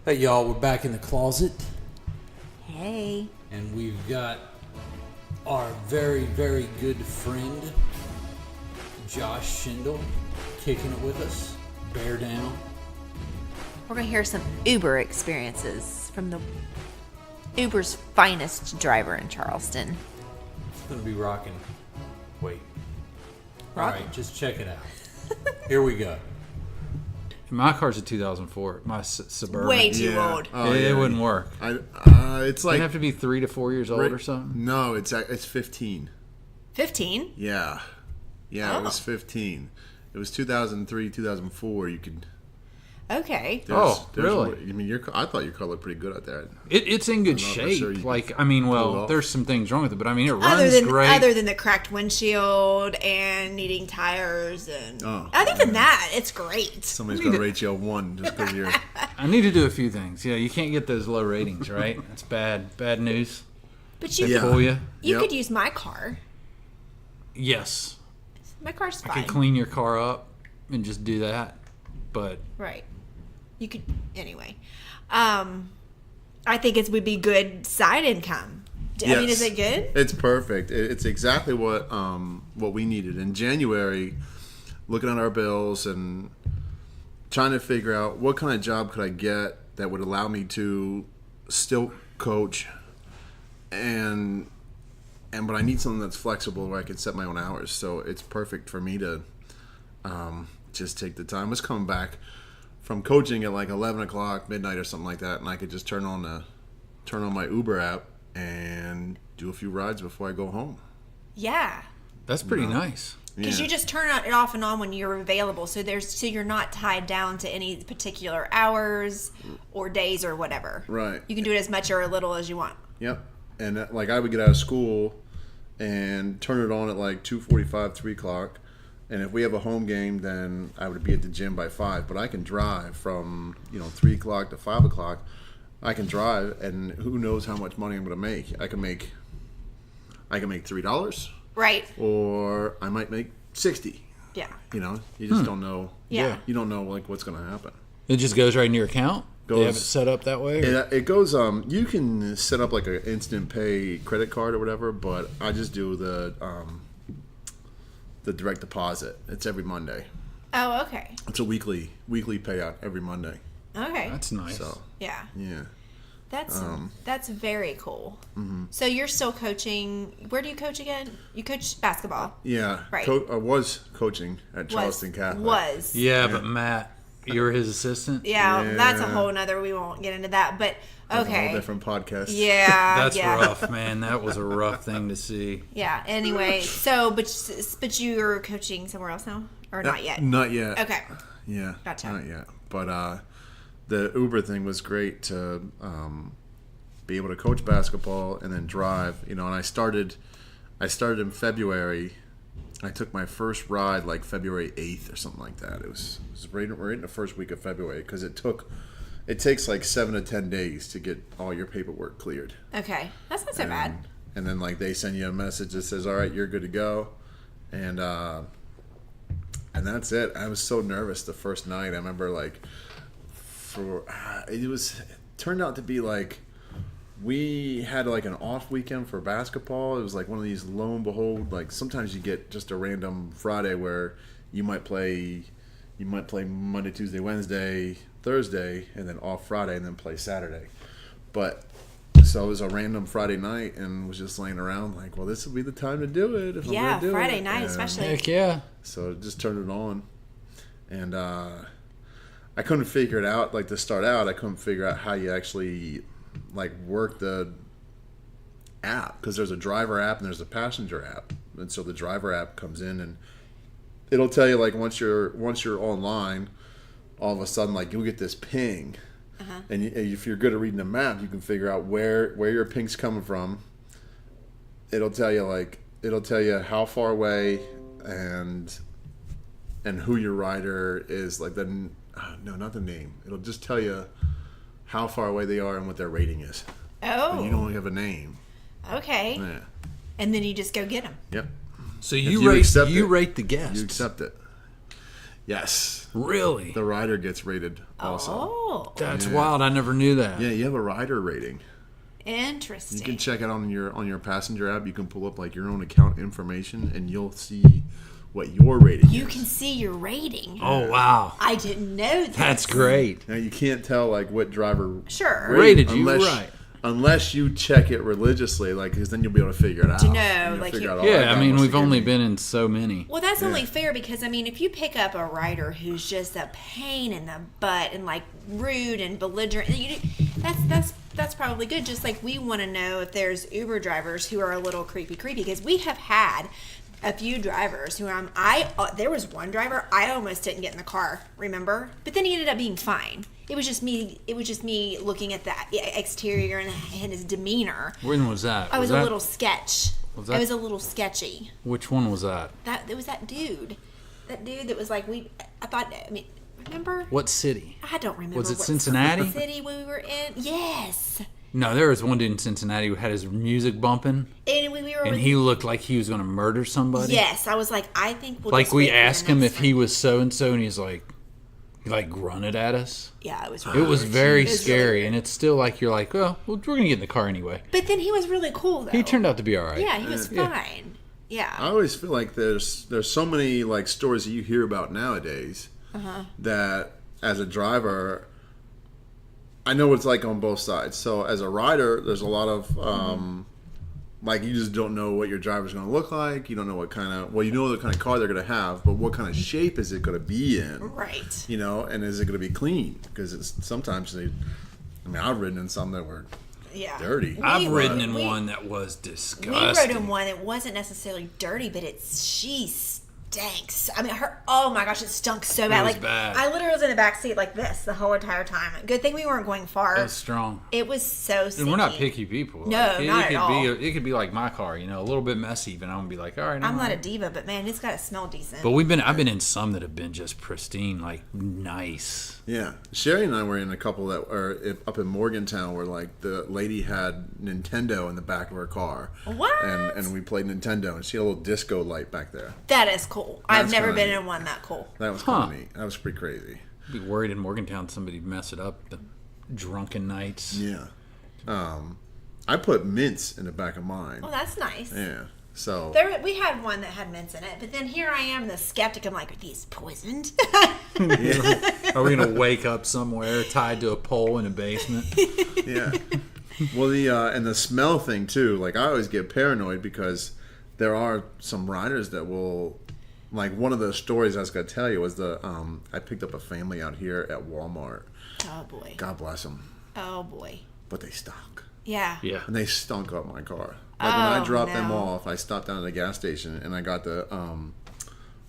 Hey y'all, we're back in the closet Hey. and we've got our very, very good friend Josh Shindle kicking it with us. Bear down. We're going to hear some Uber experiences from the Uber's finest driver in Charleston. It's gonna be rocking. Wait. Rockin'? Alright, just check it out. Here we go. My car's a 2004. My Suburban. Way too old. Oh, it wouldn't work. It's It'd like have to be 3 to 4 years old or something. No, it's 15. 15? Yeah, Oh. It was 15. It was 2003, 2004. You could. Okay. Really? I mean, I thought your car looked pretty good out there. It's in good I'm not shape. sure you Like, can I mean, pull it well, off. there's some things wrong with it, but I mean, it runs great. Other than the cracked windshield and needing tires, and Oh, other than that, it's great. Somebody's gonna rate you a 1 just because you're. I need to do a few things. Yeah, you can't get those low ratings, right? That's bad. Bad news. But you They Yeah. pull you. you Yep. could use my car. Yes. My car's I fine. could clean your car up and just do that. But Right. You could anyway. I think it would be good side income. I mean, is Yes. it good? It's perfect. It's exactly what we needed in January. Looking at our bills and trying to figure out what kind of job could I get that would allow me to still coach, but I need something that's flexible where I can set my own hours. So it's perfect for me to just take the time. I was coming back from coaching at like 11 o'clock, midnight or something like that, and I could just turn on my Uber app and do a few rides before I go home. Yeah. that's pretty nice. Because Yeah. you just turn it off and on when you're available, so you're not tied down to any particular hours or days or whatever. Right. You can do it as much or a little as you want. Yep. And like I would get out of school and turn it on at like 2:45, 3 o'clock. And if we have a home game, then I would be at the gym by 5. But I can drive from 3 o'clock to 5 o'clock. I can drive, and who knows how much money I'm going to make? I can make $3, Right. or I might make 60. Yeah. You just don't know. Yeah. You don't know like what's going to happen. It just goes right in your account? They have it Goes- set up that way? or- It goes. You can set up like an instant pay credit card or whatever, but I just do the direct deposit. It's every Monday. Oh, okay. It's a weekly payout every Monday. Okay. That's nice. So Yeah. yeah, That's very cool. So you're still coaching. Where do you coach again? You coach basketball. yeah. Right. I was coaching at Charleston Catholic. Was. Yeah, but Matt, you're his assistant? Yeah, that's a Yeah. whole nother. We won't get into that, but That's a okay. whole different podcast. Yeah. That's yeah. rough, man. That was a rough thing to see. Yeah. Anyway, so but you're coaching somewhere else now, or not yet? Not yet. Okay. Yeah. Gotcha. Not yet. But the Uber thing was great to be able to coach basketball and then drive. And I started in February. I took my first ride like February 8th or something like that. It was right in the first week of February because it takes like 7 to 10 days to get all your paperwork cleared. Okay. That's not so bad. And then like they send you a message that says, "All right, you're good to go," and that's it. I was so nervous the first night. I remember like it turned out to be like we had like an off weekend for basketball. It was like one of these lo and behold, like sometimes you get just a random Friday where you might play Monday, Tuesday, Wednesday, Thursday, and then off Friday, and then play Saturday. But so it was a random Friday night, and was just laying around like, well, this will be the time to do it. If I'm Yeah, gonna do Friday it. night And especially. Heck yeah. So just turned it on, and I couldn't figure it out. Like to start out, I couldn't figure out how you actually like work the app, because there's a driver app and there's a passenger app, and so the driver app comes in and it'll tell you like once you're online, all of a sudden like you'll get this ping, and if you're good at reading the map, you can figure out where your ping's coming from. It'll tell you how far away and who your rider is, like no, not the name. It'll just tell you how far away they are and what their rating is. Oh. But you don't have a name. Okay. Yeah. And then you just go get them. Yep. So If you you rate accept it, rate the guests. You accept it. Yes. Really? The rider gets rated also. Oh, That's wild. I never knew that. Yeah, you have a rider rating. interesting. You can check it on your passenger app. You can pull up like your own account information, and you'll see what your rating You is. can see your rating. Oh, wow. I didn't know that. That's great. Now you can't tell like what driver Sure. Rated you, right. unless you check it religiously, like because then you'll be able to figure it out. To know, You'll like, figure you- out, Yeah, that I guy mean, must we've have only given me- been in so many. Well, that's only fair because, I mean, if you pick up a rider who's just a pain in the butt and, like, rude and belligerent, that's probably good. Just like we want to know if there's Uber drivers who are a little creepy, because we have had a few drivers who there was one driver I almost didn't get in the car, remember? But then he ended up being fine. It was just me looking at the exterior and his demeanor. When was that? I was a that, little sketch. Was I that- was a little sketchy. Which one was that? It was that dude. That dude that was like remember? What city? I don't remember. Was it what Cincinnati? city we were in? Yes. No, there was one dude in Cincinnati who had his music bumping, And we were and with, he looked like he was going to murder somebody. yes, I was like, I think we'll Like just we wait for the asked him next if he one. was so and so, and he like grunted at us. Yeah, it was. It was very It was really scary, weird. and it's still like you're like, well, we're gonna get in the car anyway. But then he was really cool though. He turned out to be all right. Yeah, he was fine. Yeah. I always feel like there's so many like stories that you hear about nowadays that as a driver, I know what it's like on both sides. So as a rider, there's a lot of like you just don't know what your driver's going to look like. You don't know you know what kind of car they're going to have, but what kind of shape is it going to be in? Right. You know, and is it going to be clean? Because sometimes I've ridden in some that were Yeah. dirty. I've ridden in we- one that was We disgusting. rode in one that wasn't necessarily dirty, but she stinks. I mean, oh my gosh, it stunk so bad. was Like bad. I literally was in the back seat like this the whole entire time. Good thing we weren't going far. It was strong. It was so stinky. And we're not picky people. No, Like, not it could at all. It could be like my car, you know, a little bit messy, but I'm gonna be like, all right. I'm not a alright. diva, but man, it's got to smell decent. But I've been in some that have been just pristine, like nice. Yeah, Sherry and I were in a couple that are up in Morgantown where like the lady had Nintendo in the back of her car. What? And we played Nintendo, and she had a little disco light back there. That is cool. I've That's never kinda been neat. in one that cool. That was Huh. kind of neat. That was pretty crazy. Be worried in Morgantown somebody mess it up. The drunken nights. Yeah. I put mints in the back of mine. Well, that's nice. Yeah. So We had one that had mints in it, but then here I am, the skeptic. I'm like, are these poisoned? Are we gonna wake up somewhere tied to a pole in a basement? yeah. Well, and the smell thing too. Like I always get paranoid because there are some riders that will. Like one of the stories I was gonna tell you was I picked up a family out here at Walmart. Oh boy. God bless them, Oh boy. but they stunk. Yeah. Yeah. And they stunk up my car. Like when I Oh, dropped them no. off, I stopped down at the gas station and I got the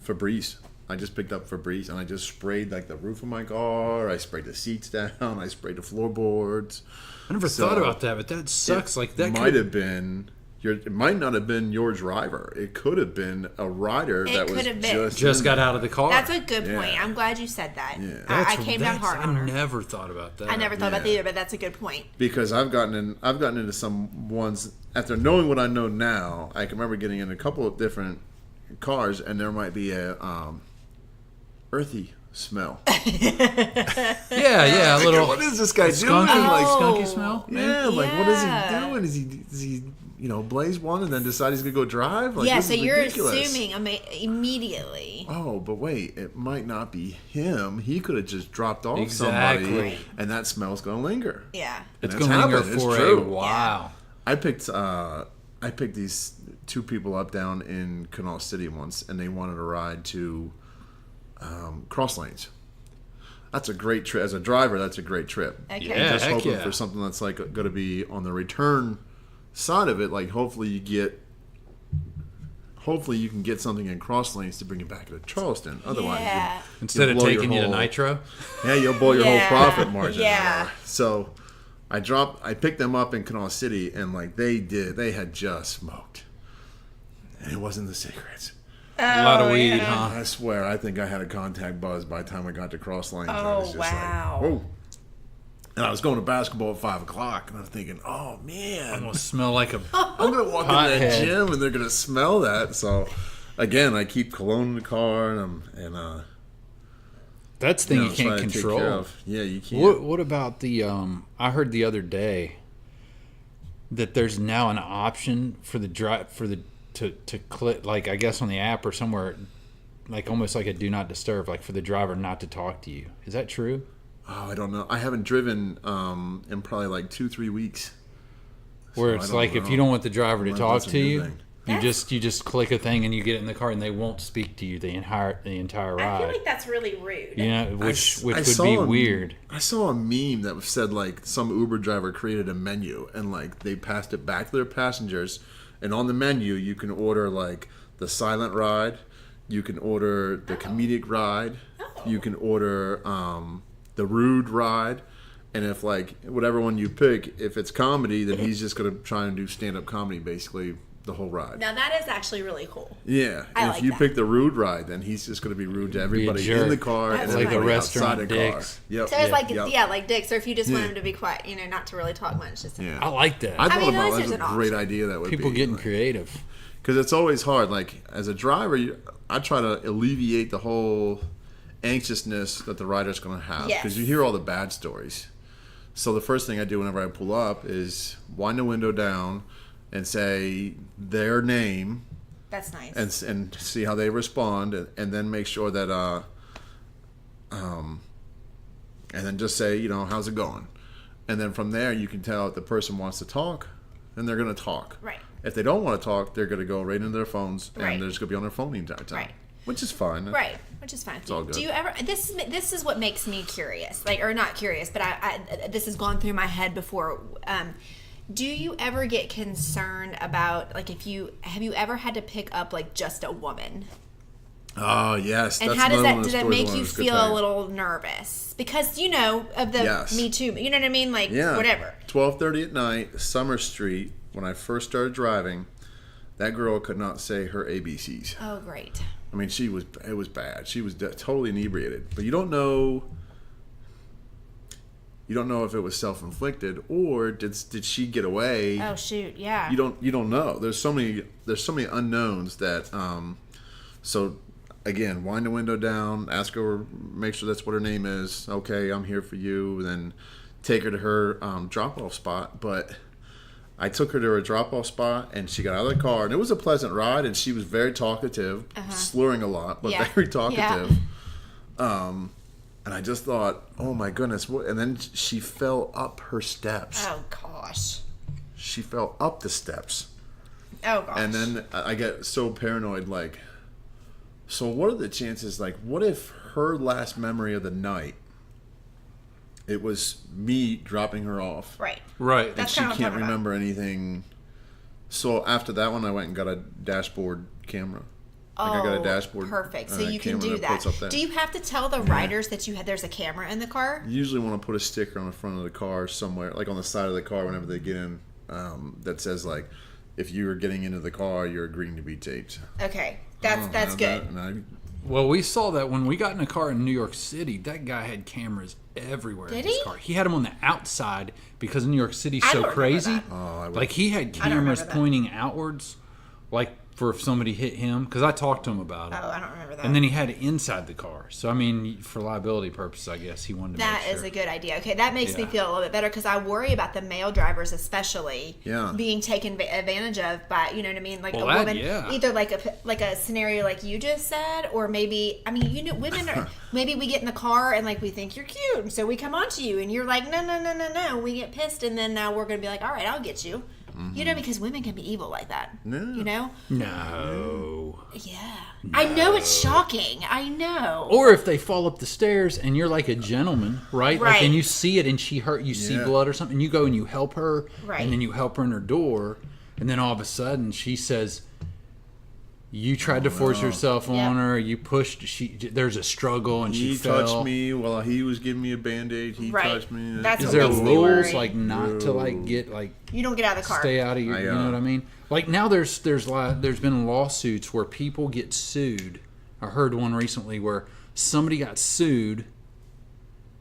Febreze. I just picked up Febreze and I just sprayed like the roof of my car. I sprayed the seats down. I sprayed the floorboards. I never thought about that, but that sucks. Like that might could have been it might not have been your driver. It could have been a rider that was could have been. just in got there. out of the car. That's a good Yeah. point. I'm glad you said that. Yeah. I came down hard on her. I never thought about that. I never thought about that Yeah. either, but that's a good point. Because I've gotten into some ones after knowing what I know now. I can remember getting in a couple of different cars, and there might be a earthy smell. Yeah, a little. What is this guy doing? skunky, like Oh. skunky smell? Yeah, like what is Yeah. he doing? Is he blaze one and then decide he's gonna go drive? Like, Yeah, this so is you're ridiculous. assuming immediately. Oh, but wait, it might not be him. He could have just dropped off Exactly. somebody, and that smell's gonna linger. Yeah. It's And going to that's linger happened. It's for a true. while. I picked these two people up down in Canal City once, and they wanted a ride to Cross Lanes. That's a great trip. As a driver, that's a great trip. Okay. Yeah. Just heck hoping yeah. for something that's like going to be on the return side of it. Like hopefully you can get something in Cross Lanes to bring it back to Charleston. Otherwise, Yeah. Instead of blow your taking you to whole- Nitro. yeah, you'll blow your Yeah. whole profit margin. Yeah. So I picked them up in Canal City, and like they had just smoked, and it wasn't the cigarettes. A lot of weed, yeah. huh? I swear, I think I had a contact buzz by the time I got to Cross Lanes. I was Oh, just wow. like, whoa. And I was going to basketball at 5 o'clock, and I was thinking, oh man, It's gonna smell like a. I'm gonna walk into that Pothead. gym and they're gonna smell that. So again, I keep cologne in the car, and That's the thing you trying can't to take care control. of. Yeah, you can't. What about the? I heard the other day that there's now an option for the to click, like, I guess on the app or somewhere, like almost like a do not disturb, like for the driver not to talk to you. Is that true? Oh, I don't know. I haven't driven in probably like 2-3 weeks. Where So it's I like don't if know. you don't want the driver to Unless talk that's a to new you, thing. you just click a thing and you get in the car and they won't speak to you the entire ride. I feel like that's really rude. You know, which I would saw be a- weird. I saw a meme that said like some Uber driver created a menu and like they passed it back to their passengers, and on the menu you can order like the silent ride, you can order the comedic ride, you can order the rude ride, and if like whatever one you pick, if it's comedy, then he's just gonna try and do stand-up comedy basically the whole ride. Now that is actually really cool. Yeah, I and like if you that. pick the rude ride, then he's just going to be rude to everybody in jerk. the car and That's like the everybody restaurant outside the car. dicks. Yep. So it's like yep. like dicks, or if you just want Yeah. him to be quiet, not to really talk much. Just Yeah. I like that. I thought mean, about at least that's a there's an great option. idea that would People be. getting creative. Because it's always hard. Like, as a driver, I try to alleviate the whole anxiousness that the rider's going to have. Yes. Because you hear all the bad stories. So the first thing I do whenever I pull up is wind the window down and say their name that's nice. and see how they respond, and then make sure that and then just say, how's it going? And then from there you can tell if the person wants to talk, then they're going to talk. Right. If they don't want to talk, they're going to go right into their phones, and Right. they're just going to be on their phone the entire time. Right. Which is fine. Right, which is fine. all good. Do you ever? This is what makes me curious, or not curious, but I this has gone through my head before. Do you ever get concerned about like have you ever had to pick up like just a woman? Oh, yes. And that's how does another one that of the does that stories I make wanted you to feel tell a you. little nervous because of the Yes. Me Too? You know what I mean? Like Yeah. whatever. 12:30 at night, Summer Street. When I first started driving, that girl could not say her ABCs. Oh great. I mean, it was bad. She was totally inebriated. But you don't know if it was self-inflicted or did she get away. Oh shoot, yeah. You don't know. There's so many unknowns that so again, wind the window down, ask her, make sure that's what her name is. Okay, I'm here for you. Then take her to her drop-off spot. But I took her to a drop-off spot, and she got out of the car, and it was a pleasant ride, and she was very talkative, slurring a lot, but Yeah. very talkative. Yeah. And I just thought, oh my goodness, what? And then she fell up her steps. Oh gosh. She fell up the steps. Oh gosh. And then I get so paranoid, like, so what are the chances, like, what if her last memory of the night, it was me dropping her off, right. Right. and That's she kinda what I'm can't talking about. remember anything. So after that one, I went and got a dashboard camera. Like I got a dashboard. Perfect. So you can camera do that. puts up there. Do you have to tell the riders that there's a camera in the car? You usually want to put a sticker on the front of the car somewhere, like on the side of the car whenever they get in, that says like, if you are getting into the car, you're agreeing to be taped. Okay, I that's don't that's have good. that, and Well, we saw that when we got in a car in New York City. That guy had cameras everywhere in Did his he? car. He had them on the outside because New York City's I so don't remember crazy. that. Like he had I don't cameras remember that. pointing outwards, like for if somebody hit him. Because I talked to him about it. Oh, I don't remember that. And then he had it inside the car. So I mean, for liability purposes, I guess he wanted to That make sure. is a good idea. Okay, that makes me Yeah. feel a little bit better because I worry about the male drivers, especially Yeah. being taken advantage of by, you know what I mean, like Well, a that- woman, yeah. either like a scenario like you just said, or maybe women are maybe we get in the car and like we think you're cute, so we come on to you and you're like no, we get pissed and then now we're gonna be like, all right, I'll get you. You know, because women can be evil like that. No. You know? No. Yeah. I know it's shocking. I know. Or if they fall up the stairs and you're like a gentleman, right? Like, Right. and you see it and she hurt, you see Yeah. blood or something, you go and you help her, Right. and then you help her in her door, and then all of a sudden she says, you tried to force yourself on Yep. her, you pushed, there's a struggle and she he fell. touched me while he was giving me a Band-Aid. He Right. touched me. That's Is what there makes me rules worry. like not to like get like You don't get out of the car. stay out of your, you know what I mean? Like now there's been lawsuits where people get sued. I heard one recently where somebody got sued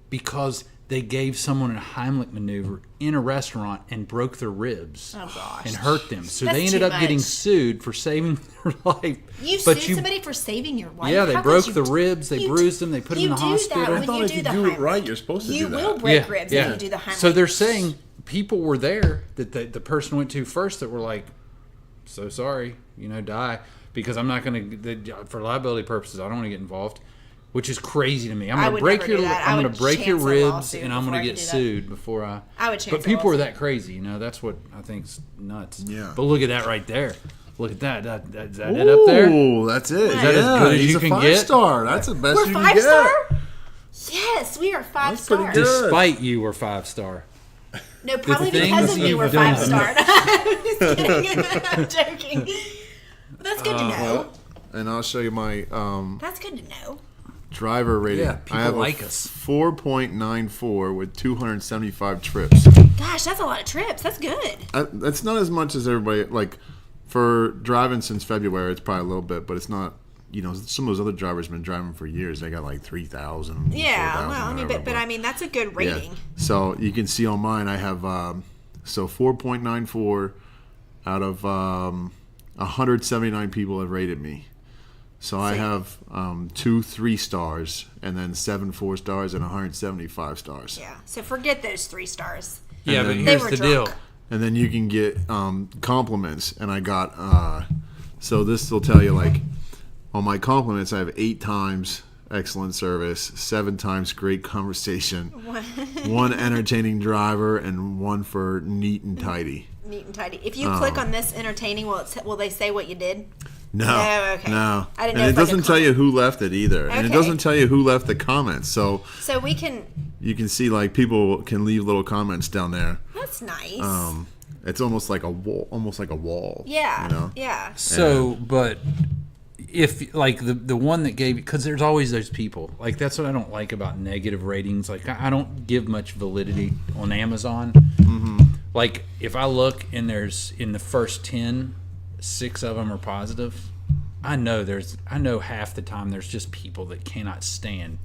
because they gave someone a Heimlich maneuver in a restaurant and broke their ribs Oh, gosh. and hurt them. So That's they ended too up getting much. sued for saving their life. You sued somebody for saving your life? Yeah, they How broke could the you ribs, they bruised them, they put them in the hospital. I thought if you do it right, you're supposed to you do that. will break ribs if you do the Heimlich. So they're saying people were there that the person went to first that were like, so sorry, die, because I'm not going to, for liability purposes, I don't want to get involved, which is crazy to me. I'm going to break your ribs and I'm going to get sued before I would chance But a people are lawsuit. that crazy, that's what I think's nuts. Yeah. But look at that right there. Look at that. Is that it up there? Oh, that's it. Is that as good as he's you a can 5-star. That's the best We're you can 5 get. star? Yes, we are 5 That's pretty star. good. Despite you were 5-star. No, probably things because of you you've were done. 5 star. I'm just kidding. I'm joking. But that's good to know. And I'll show you my That's good to know. driver rating. Yeah, people I have like a us. 4.94 with 275 trips. Gosh, that's a lot of trips. That's good. That's not as much as everybody, like, for driving since February, it's probably a little bit, but it's not, some of those other drivers have been driving for years. They got like 3,000. Yeah, 4,000, well, I mean, whatever, but I mean, that's a good rating. Yeah. So you can see on mine, I have, 4.94 out of 179 people have rated me. So I have 2 3 stars and then 7 4 stars and 175 stars. Yeah. So forget those 3 stars. Yeah, but then- here's were the drunk. deal. And then you can get compliments. And I got, so this will tell you, like, on my compliments, I have 8 times excellent service, 7 times great conversation, 1 entertaining driver, and 1 for neat and tidy. Neat and tidy. If you click on this entertaining, will they say what you did? No. Oh, okay. No. I didn't And know it if, like, a doesn't tell you who left it either. And it Okay. doesn't tell you who left the comments. So So we can. you can see, like, people can leave little comments down there. That's nice. It's almost like a wall. Yeah. Yeah. So, but if like the one that gave, because there's always those people, like that's what I don't like about negative ratings. Like I don't give much validity on Amazon. Like if I look and there's in the first 10, 6 of them are positive. I know half the time there's just people that cannot stand.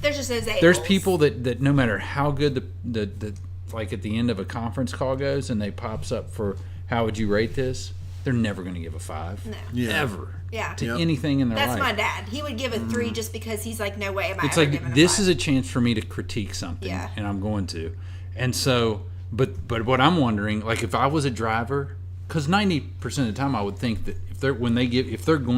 There's just those There's a-holes. people that no matter how good the like at the end of a conference call goes and they pops up for how would you rate this, they're never going to give a 5. No. Yeah. Ever. Yeah. To anything in their That's life. my dad. He would give a 3 just because he's like, no way am I It's ever like giving this a 5. is a chance for me to critique something, Yeah. and I'm going to. And so, but what I'm wondering, like if I was a driver, because 90% of the time I would think that if they're going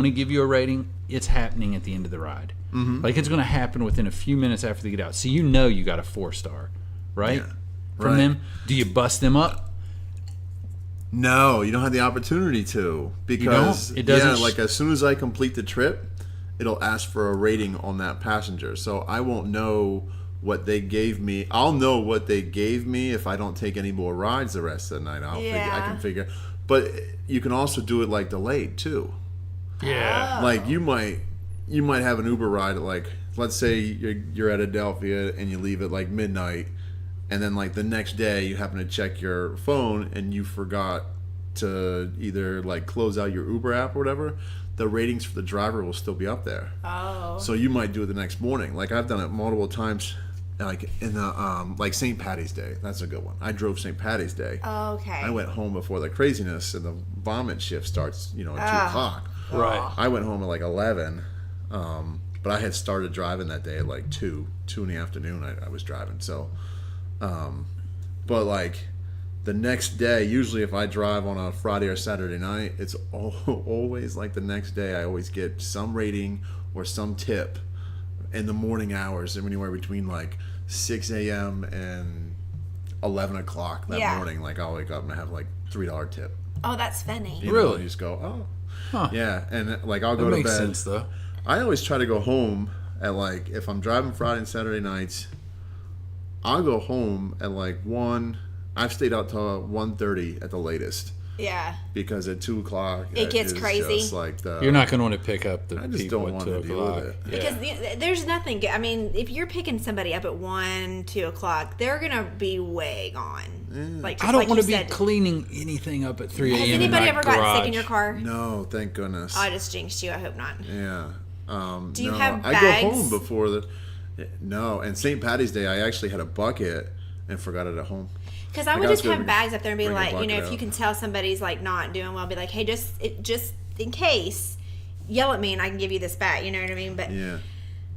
to give you a rating, it's happening at the end of the ride. Like it's going to happen within a few minutes after they get out. So you got a 4-star, right? Yeah. From Right. them. Do you bust them up? No, you don't have the opportunity to, because It doesn't like as soon as I complete the trip, it'll ask for a rating on that passenger. So I won't know what they gave me. I'll know what they gave me if I don't take any more rides the rest of the night. I Yeah. can figure. But you can also do it like delayed too. Yeah. Like you might have an Uber ride at, like, let's say you're at Adelphia and you leave at like midnight, and then like the next day you happen to check your phone and you forgot to either like close out your Uber app or whatever. The ratings for the driver will still be up there. Oh. So you might do it the next morning. Like I've done it multiple times, like in the like St. Patty's Day. That's a good one. I drove St. Patty's Day. Okay. I went home before the craziness and the vomit shift starts, at 2 o'clock. Right. I went home at like 11, but I had started driving that day at like 2 in the afternoon. I was driving. So, but like the next day, usually if I drive on a Friday or Saturday night, it's always like the next day I always get some rating or some tip in the morning hours, anywhere between like 6 a.m. and 11 o'clock that Yeah. morning. Like I'll wake up and have like $3 tip. Oh, that's funny. You know, Really? you just go, oh. Huh. Yeah, and like I'll That go to makes bed. sense though. I always try to go home at like, if I'm driving Friday and Saturday nights, I'll go home at like 1. I've stayed out till 1:30 at the latest, Yeah. because at 2 o'clock It gets is crazy. Just like You're not going to want to pick up the I just people don't at want 2 to deal o'clock. with it. Yeah. Because there's nothing. I mean, if you're picking somebody up at 1, 2 o'clock, they're gonna be way gone. Like I don't like want you to be said. cleaning anything up at 3 a.m. Has in anybody my ever gotten sick in garage. your car? No, thank goodness. Oh, I just jinxed you. I hope not. Yeah. Do you no, have I bags? go home before the. No, and St. Patty's Day, I actually had a bucket and forgot it at home. Because I Like, would I was just have gonna bags up there and be bring a like, bucket if out. you can tell somebody's like not doing well, be like, hey, just in case, yell at me and I can give you this bag. You know what I mean? But Yeah.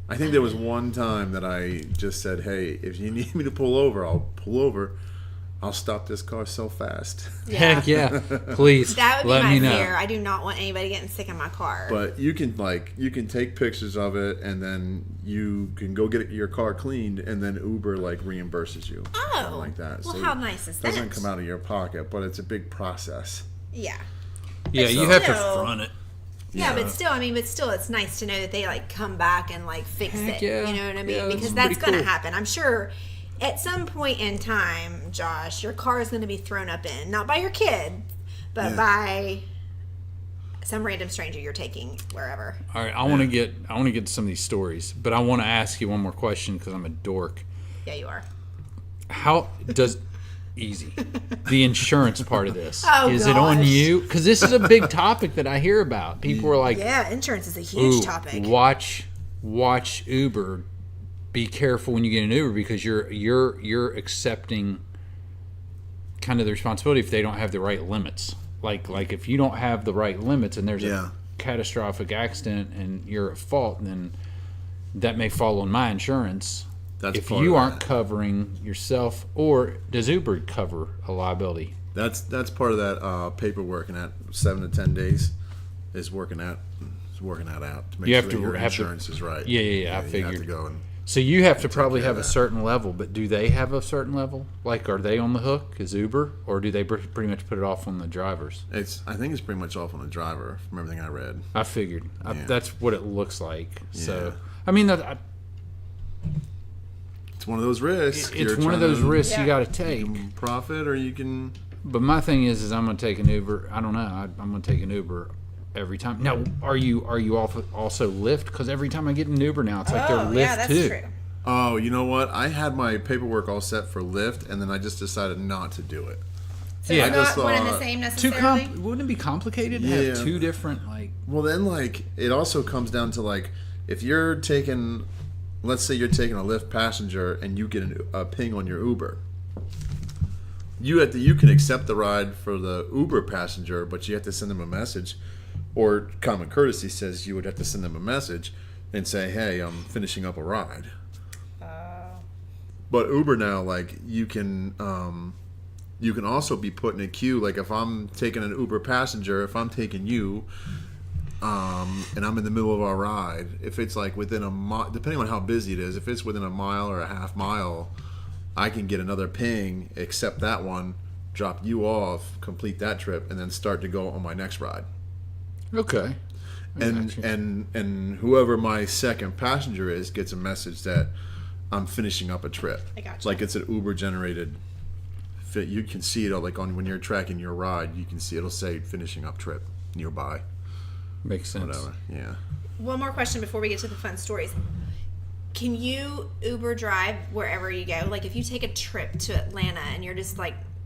I think there was one time that I just said, hey, if you need me to pull over, I'll pull over. I'll stop this car so fast. Heck yeah. Please that would be let my me know. fear. I do not want anybody getting sick in my car. But you can take pictures of it, and then you can go get your car cleaned, and then Uber reimburses you. Something like that. Well, how nice is it that? doesn't come out of your pocket, but it's a big process. yeah. Yeah, But you have to still- front it. Yeah, Yeah. but still, it's nice to know that they come back and fix Heck it. yeah. You know what I mean? Yeah, that's because that's pretty going to cool. happen. I'm sure at some point in time, Josh, your car is going to be thrown up in, not by your kid, but Yeah. by some random stranger you're taking wherever. All right, I want to get to some of these stories, but I want to ask you one more question because I'm a dork. Yeah, you are. How does easy the insurance part of this? Oh, is it on gosh. you? Because this is a big topic that I hear about. People are like, Yeah, insurance is a huge "Ooh, topic. watch Uber. Be careful when you get an Uber because you're accepting kind of the responsibility if they don't have the right limits. Like if you don't have the right limits and there's Yeah. a catastrophic accident and you're at fault, then that may fall on my insurance. That's if part you of aren't that. covering yourself, or does Uber cover a liability? That's part of that paperwork, and that 7 to 10 days is working that out to make You sure have that to your have to- insurance is right. Yeah, I You have figured. to go and So you have to take probably care have of a that. certain level, but do they have a certain level? Like, are they on the hook as Uber, or do they pretty much put it off on the drivers? I think it's pretty much off on the driver from everything I read. I figured. Yeah. That's what it looks like. So, Yeah. I mean, It's one of those risks. it's You're one of trying those to risks you Yeah. got to take. profit, or you can. But my thing is I'm going to take an Uber. I don't know. I'm going to take an Uber every time. Now, are you also Lyft? Because every time I get an Uber now, it's like they're Lyft yeah, that's too. true. Oh, you know what? I had my paperwork all set for Lyft, and then I just decided not to do it. So Yeah, it's I just not one and the thought- same Too necessarily. wouldn't it be complicated to have Yeah. two different Well, then, it also comes down to, if you're taking, let's say you're taking a Lyft passenger and you get a ping on your Uber. You can accept the ride for the Uber passenger, but you have to send them a message, or common courtesy says you would have to send them a message and say, hey, I'm finishing up a ride. But Uber now, you can also be put in a queue. Like if I'm taking an Uber passenger, if I'm taking you, and I'm in the middle of our ride, if it's within a mile, depending on how busy it is, if it's within a mile or a half mile, I can get another ping, accept that one, drop you off, complete that trip, and then start to go on my next ride. Okay. And whoever my second passenger is gets a message that I'm finishing up a trip. I gotcha. It's like it's an Uber generated fit. You can see it on when you're tracking your ride. You can see it'll say finishing up trip nearby. Makes sense. Whatever. Yeah. One more question before we get to the fun stories. Can you Uber drive wherever you go? Like if you take a trip to Atlanta and you're just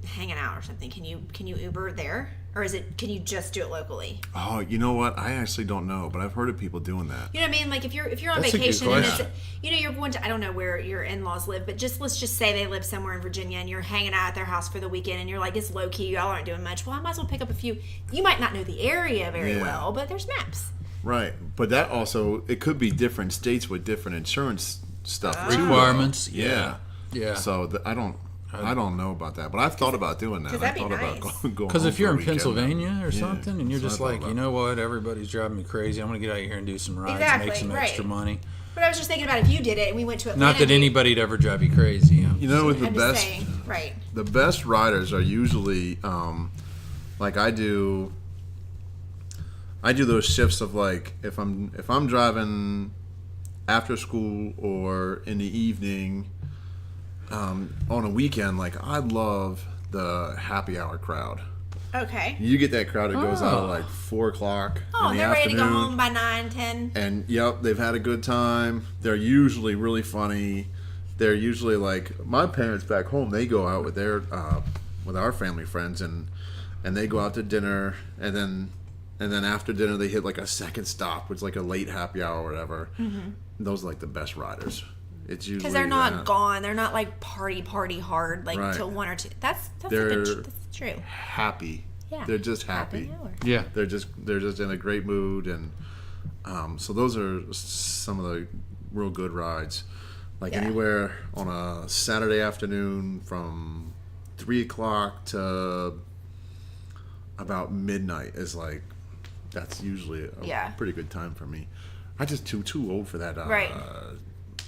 hanging out or something, can you Uber there? Or can you just do it locally? Oh, you know what? I actually don't know, but I've heard of people doing that. You know what I mean? Like if you're on That's a good vacation and question. you're going to, I don't know where your in-laws live, but let's just say they live somewhere in Virginia and you're hanging out at their house for the weekend and you're like, it's low key, y'all aren't doing much. Well, I might as well pick up a few. You might not know the area very Yeah. well, but there's maps. Right, but that also it could be different states with different insurance stuff too. Requirements. Yeah. Yeah. So I don't know about that, but I've thought about doing that. 'Cause I that'd be thought nice. about going. Because if home you're for in a weekend. Pennsylvania or Yeah, something, and you're that's just what I like, thought you about. know what, everybody's driving me crazy. I'm gonna get out here and do some rides, Exactly, make some right. extra money. But I was just thinking about if you did it and we went to Atlanta. Not that anybody'd ever drive you crazy. You know, with the I'm just best, saying, right. the best riders are usually like I do those shifts of if I'm driving after school or in the evening on a weekend, I love the happy hour crowd. Okay. You get that crowd that goes out Oh. at 4 o'clock Oh, in the they're ready to go afternoon. home by 9, 10. And yep, they've had a good time. They're usually really funny. They're usually my parents back home. They go out with their with our family friends, and they go out to dinner, and then after dinner they hit a second stop, which is a late happy hour or whatever. Mm-hmm. Those are the best riders. It's usually because they're not that. gone. They're not like party hard like Right. till 1 or 2. That's They're that's true. happy. Yeah, They're just happy. hour. Yeah. They're just in a great mood, and so those are some of the real good rides. Like Yeah. anywhere on a Saturday afternoon from 3 o'clock to about midnight is like that's usually a pretty good time for me. I just too old for that. Right.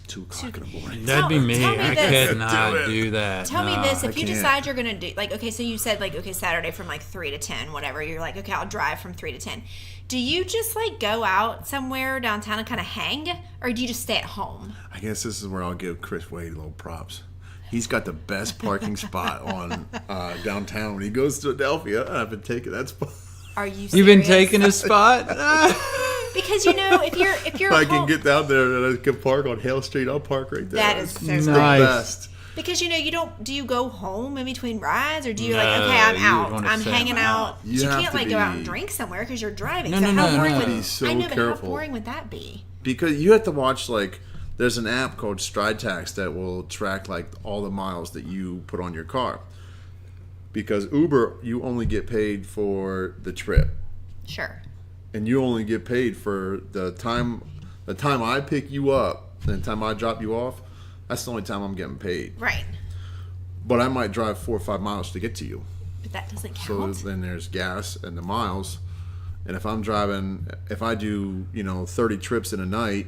2 o'clock in the morning. That'd be me. Tell me I this. could not Do it. do that. Tell me No. this: I if you can't. decide you're gonna do like, okay, so you said like, okay, Saturday from like 3 to 10, whatever. You're like, okay, I'll drive from 3 to 10. Do you just like go out somewhere downtown and kind of hang, or do you just stay at home? I guess this is where I'll give Chris Wade a little props. He's got the best parking spot on downtown. When he goes to Philadelphia, I've been taking that spot. Are you? You've been serious? taking a spot? Because if you're If I home, can get down there and I can park on Hale Street, I'll park right there. That is It's so the Nice. best. because you don't. Do you go home in between rides, or do you like, No, okay, I'm you out, wanna I'm stay hanging out? You You have can't to like go out be- and drink somewhere because you're driving. No, so no, how no, boring no. would Be so I know, but careful. how boring would that be? Because you have to watch, like, there's an app called Stride Tax that will track, like, all the miles that you put on your car. Because Uber, you only get paid for the trip. Sure. And you only get paid for the time I pick you up and the time I drop you off. That's the only time I'm getting paid. Right. But I might drive 4 or 5 miles to get to you. But that doesn't So count. then there's gas and the miles. And if I do, 30 trips in a night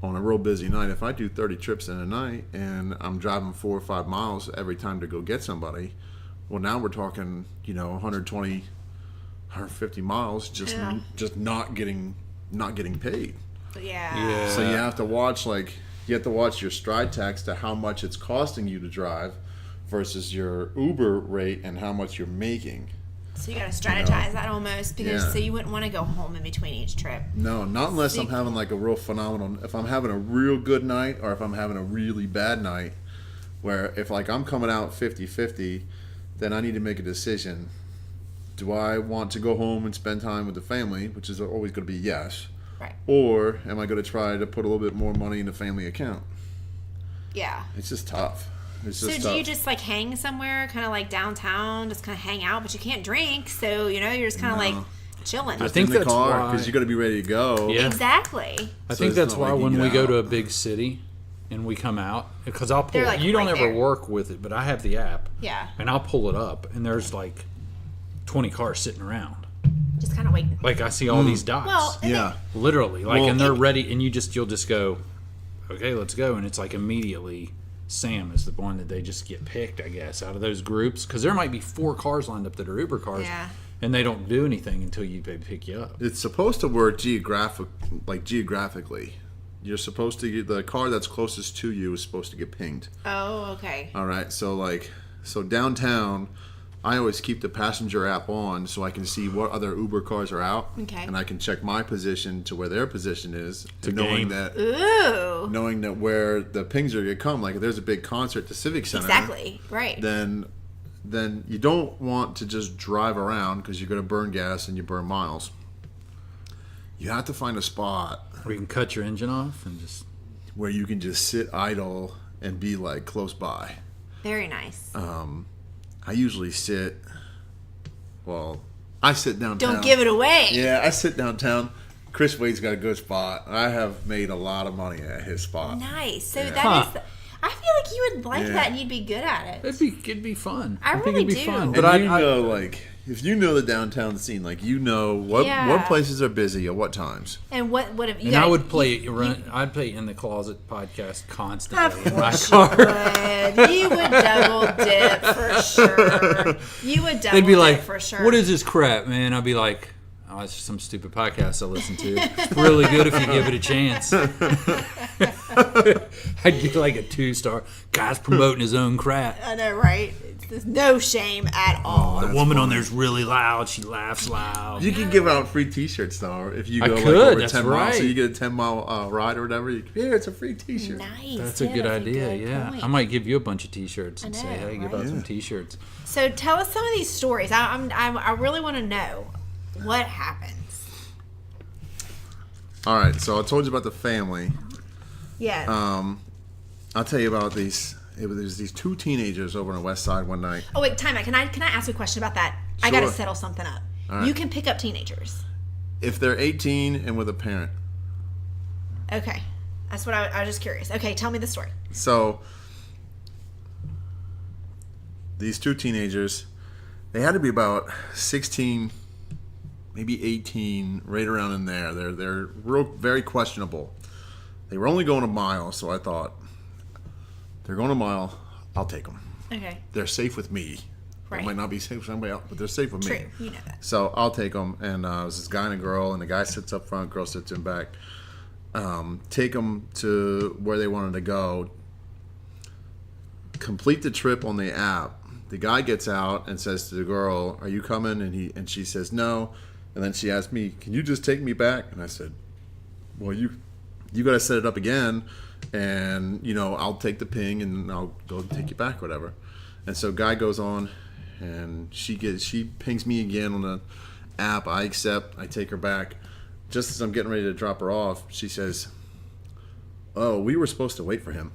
on a real busy night, if I do 30 trips in a night and I'm driving 4 or 5 miles every time to go get somebody, well, now we're talking, 120, 150 miles just not getting paid. Yeah. So you have to watch your stride tax to how much it's costing you to drive versus your Uber rate and how much you're making. So you got to strategize that almost because Yeah. so you wouldn't want to go home in between each trip. No, not unless I'm having like a real phenomenal. If I'm having a real good night or if I'm having a really bad night, where if like I'm coming out 50-50, then I need to make a decision. Do I want to go home and spend time with the family, which is always going to be yes, Right. or am I going to try to put a little bit more money in the family account? Yeah. It's just tough. It's So just do tough. you just like hang somewhere, kind of like downtown, just kind of hang out, but you can't drink, so you're just kind of like chilling. Just think in the that's car why- because you got to be ready to go. Yeah. Exactly. I So think it's that's not why like you when get we go to a out. big city and we come out, because I'll pull. They're, like, you don't right ever there. work with it, but I have the app. Yeah. And I'll pull it up, and there's like 20 cars sitting around. Just kind of waiting. Like I see all these dots. Well, and Yeah. Literally, like, Well- and they're ready, and you'll just go, okay, let's go, and it's like immediately. Sam is the one that they just get picked, I guess, out of those groups, because there might be 4 cars lined up that are Uber cars, Yeah. and they don't do anything until they pick you up. It's supposed to work geographically. You're supposed to get the car that's closest to you is supposed to get pinged. Oh, okay. All right, so downtown, I always keep the passenger app on so I can see what other Uber cars are out, Okay. and I can check my position to where their position is, and game. Ooh. knowing that where the pings are going to come. Like if there's a big concert at the Civic Center, Exactly. Right. then you don't want to just drive around because you're going to burn gas and you burn miles. You have to find a spot Or you can cut your engine off and just. where you can just sit idle and be like close by. Very nice. I usually sit. Well, I sit downtown. Don't give it away. Yeah, I sit downtown. Chris Wade's got a good spot. I have made a lot of money at his spot. Nice. So Yeah. that is. I feel like you would like Yeah. that and you'd be good at it. It'd be fun. I think really it'd be do. fun. And But But I know, like, if you know the downtown scene, like you know what Yeah. places are busy at what times. And what if you? and gotta- I would I'd play In the Closet podcast constantly Of in my course car. you would. You would double dip for sure. You would double They'd be dip like, for sure. "What is this crap, man?" I'd be like, "Oh, it's just some stupid podcast I listen to. It's really good if you give it a chance." I'd get like a 2-star. Guy's promoting his own crap. I know, right? There's no shame at all. The woman on there's really loud. She laughs loud. You can give out free T-shirts though if you I go like could, over that's 10 miles. So right. you get a 10-mile ride or whatever. Here, it's a free T-shirt. Nice. That's a Yeah, good that's idea. good Yeah, point. I might give you a bunch of T-shirts and I say, know, "Hey, give right? out some T-shirts." So tell us some of these stories. I really want to know what happens. All right, so I told you about the family. Yeah. I'll tell you about these. There's these two teenagers over on the west side one night. Oh wait, time out. Can I ask a question about that? I got to Sure. settle something up. right. You can pick up teenagers. If they're 18 and with a parent. Okay. That's what I was just curious. Okay, tell me the story. So these two teenagers, they had to be about 16, maybe 18, right around in there. They're real, very questionable. They were only going a mile, so I thought, they're going a mile, I'll take them. Okay. They're safe with me. Right. They might not be safe with somebody else, but they're safe with me. True. You know that. So I'll take them, and it was this guy and a girl, and the guy sits up front, girl sits in back. Take them to where they wanted to go. Complete the trip on the app. The guy gets out and says to the girl, "Are you coming?" And she says no. And then she asked me, "Can you just take me back?" And I said, "Well, you got to set it up again, and I'll take the ping and I'll go take you back, whatever." And so guy goes on, and she pings me again on the app. I accept. I take her back. Just as I'm getting ready to drop her off, she says, "Oh, we were supposed to wait for him."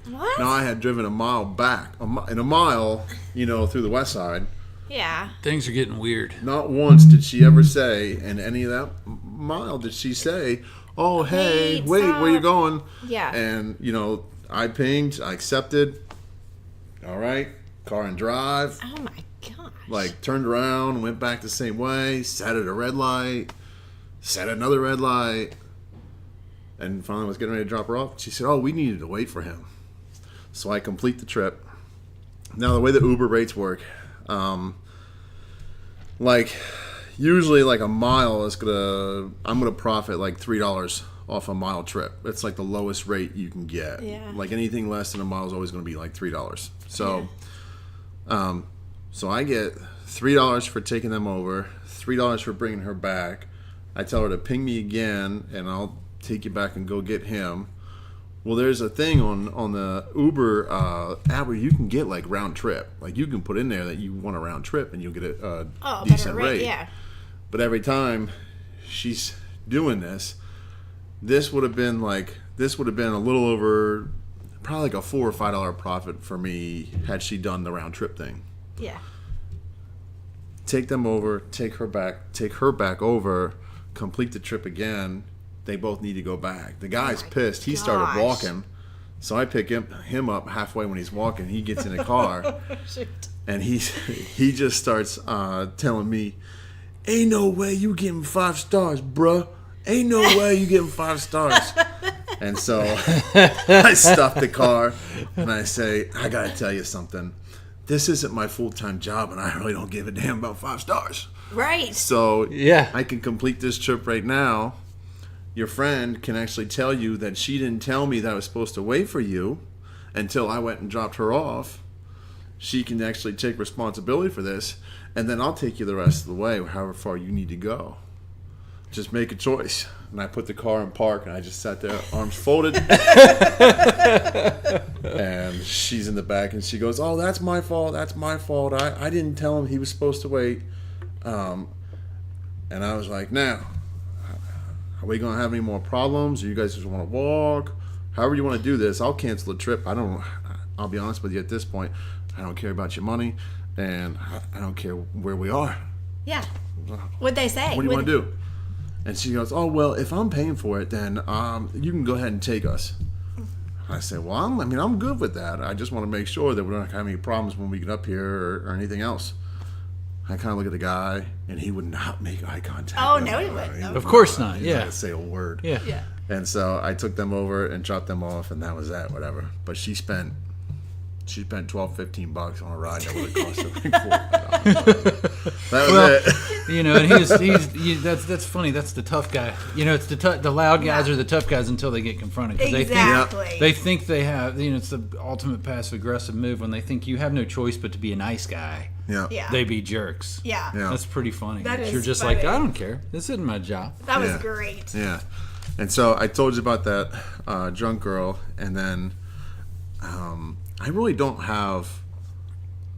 What? Now I had driven a mile back, in a mile, through the west side. Yeah. Things are getting weird. Not once did she ever say, in any of that mile, did she say, "Oh, hey, wait, stop." where you going?" Yeah. And, I pinged, I accepted. All right, car and drive. Oh my gosh. Like, turned around, went back the same way, sat at a red light, sat at another red light, and finally was getting ready to drop her off. She said, "Oh, we needed to wait for him." So I complete the trip. Now, the way the Uber rates work, usually like a mile I'm gonna profit like $3 off a mile trip. It's like the lowest rate you can get. Yeah. Like anything less than a mile is always gonna be like $3. So, so I get $3 for taking them over, $3 for bringing her back. I tell her to ping me again, and I'll take you back and go get him. Well, there's a thing on the Uber app where you can get like round trip. Like you can put in there that you want a round trip, and you'll get a decent better rate. Yeah. But every time she's doing this would have been a little over, probably like a $4 or $5 profit for me had she done the round trip thing. Yeah. Take them over, take her back over, complete the trip again. They both need to go back. The guy's pissed. He started gosh. walking. So I pick him up halfway when he's walking. He gets in the car. And he just starts telling me, "Ain't no way you getting 5 stars, bruh. Ain't no way you getting 5 stars." And so I stop the car and I say, "I got to tell you something. This isn't my full-time job, and I really don't give a damn about 5 stars. Right. So Yeah. I can complete this trip right now. Your friend can actually tell you that she didn't tell me that I was supposed to wait for you until I went and dropped her off. She can actually take responsibility for this, and then I'll take you the rest of the way, however far you need to go. Just make a choice." And I put the car in park, and I just sat there, arms folded. And she's in the back, and she goes, "Oh, that's my fault. That's my fault. I didn't tell him he was supposed to wait." And I was like, "Now, are we going to have any more problems? Or you guys just want to walk? However you want to do this, I'll cancel the trip. I'll be honest with you at this point. I don't care about your money, and I don't care where we are. Yeah. What'd they say? What do you want to do?" And she goes, "Oh, well, if I'm paying for it, then you can go ahead and take us." I said, "Well, I'm good with that. I just want to make sure that we're not going to have any problems when we get up here or anything else." I kind of look at the guy, and he would not make eye contact. Oh, no, he wouldn't. Of course not. He Yeah. didn't say a word. Yeah. Yeah. And so I took them over and dropped them off, and that was that, whatever. But she spent $12-15 on a ride that would have cost her like $4. That was it. And that's funny. That's the tough guy. It's the loud guys are the tough guys until they get confronted. 'Cause Exactly. They think they have. It's the ultimate passive aggressive move when they think you have no choice but to be a nice guy. Yeah. Yeah. They be jerks. Yeah. Yeah. That's pretty funny. That is You're just funny. like, I don't care. This isn't my job. That was Yeah. great. Yeah. And so I told you about that drunk girl, and then I really don't have.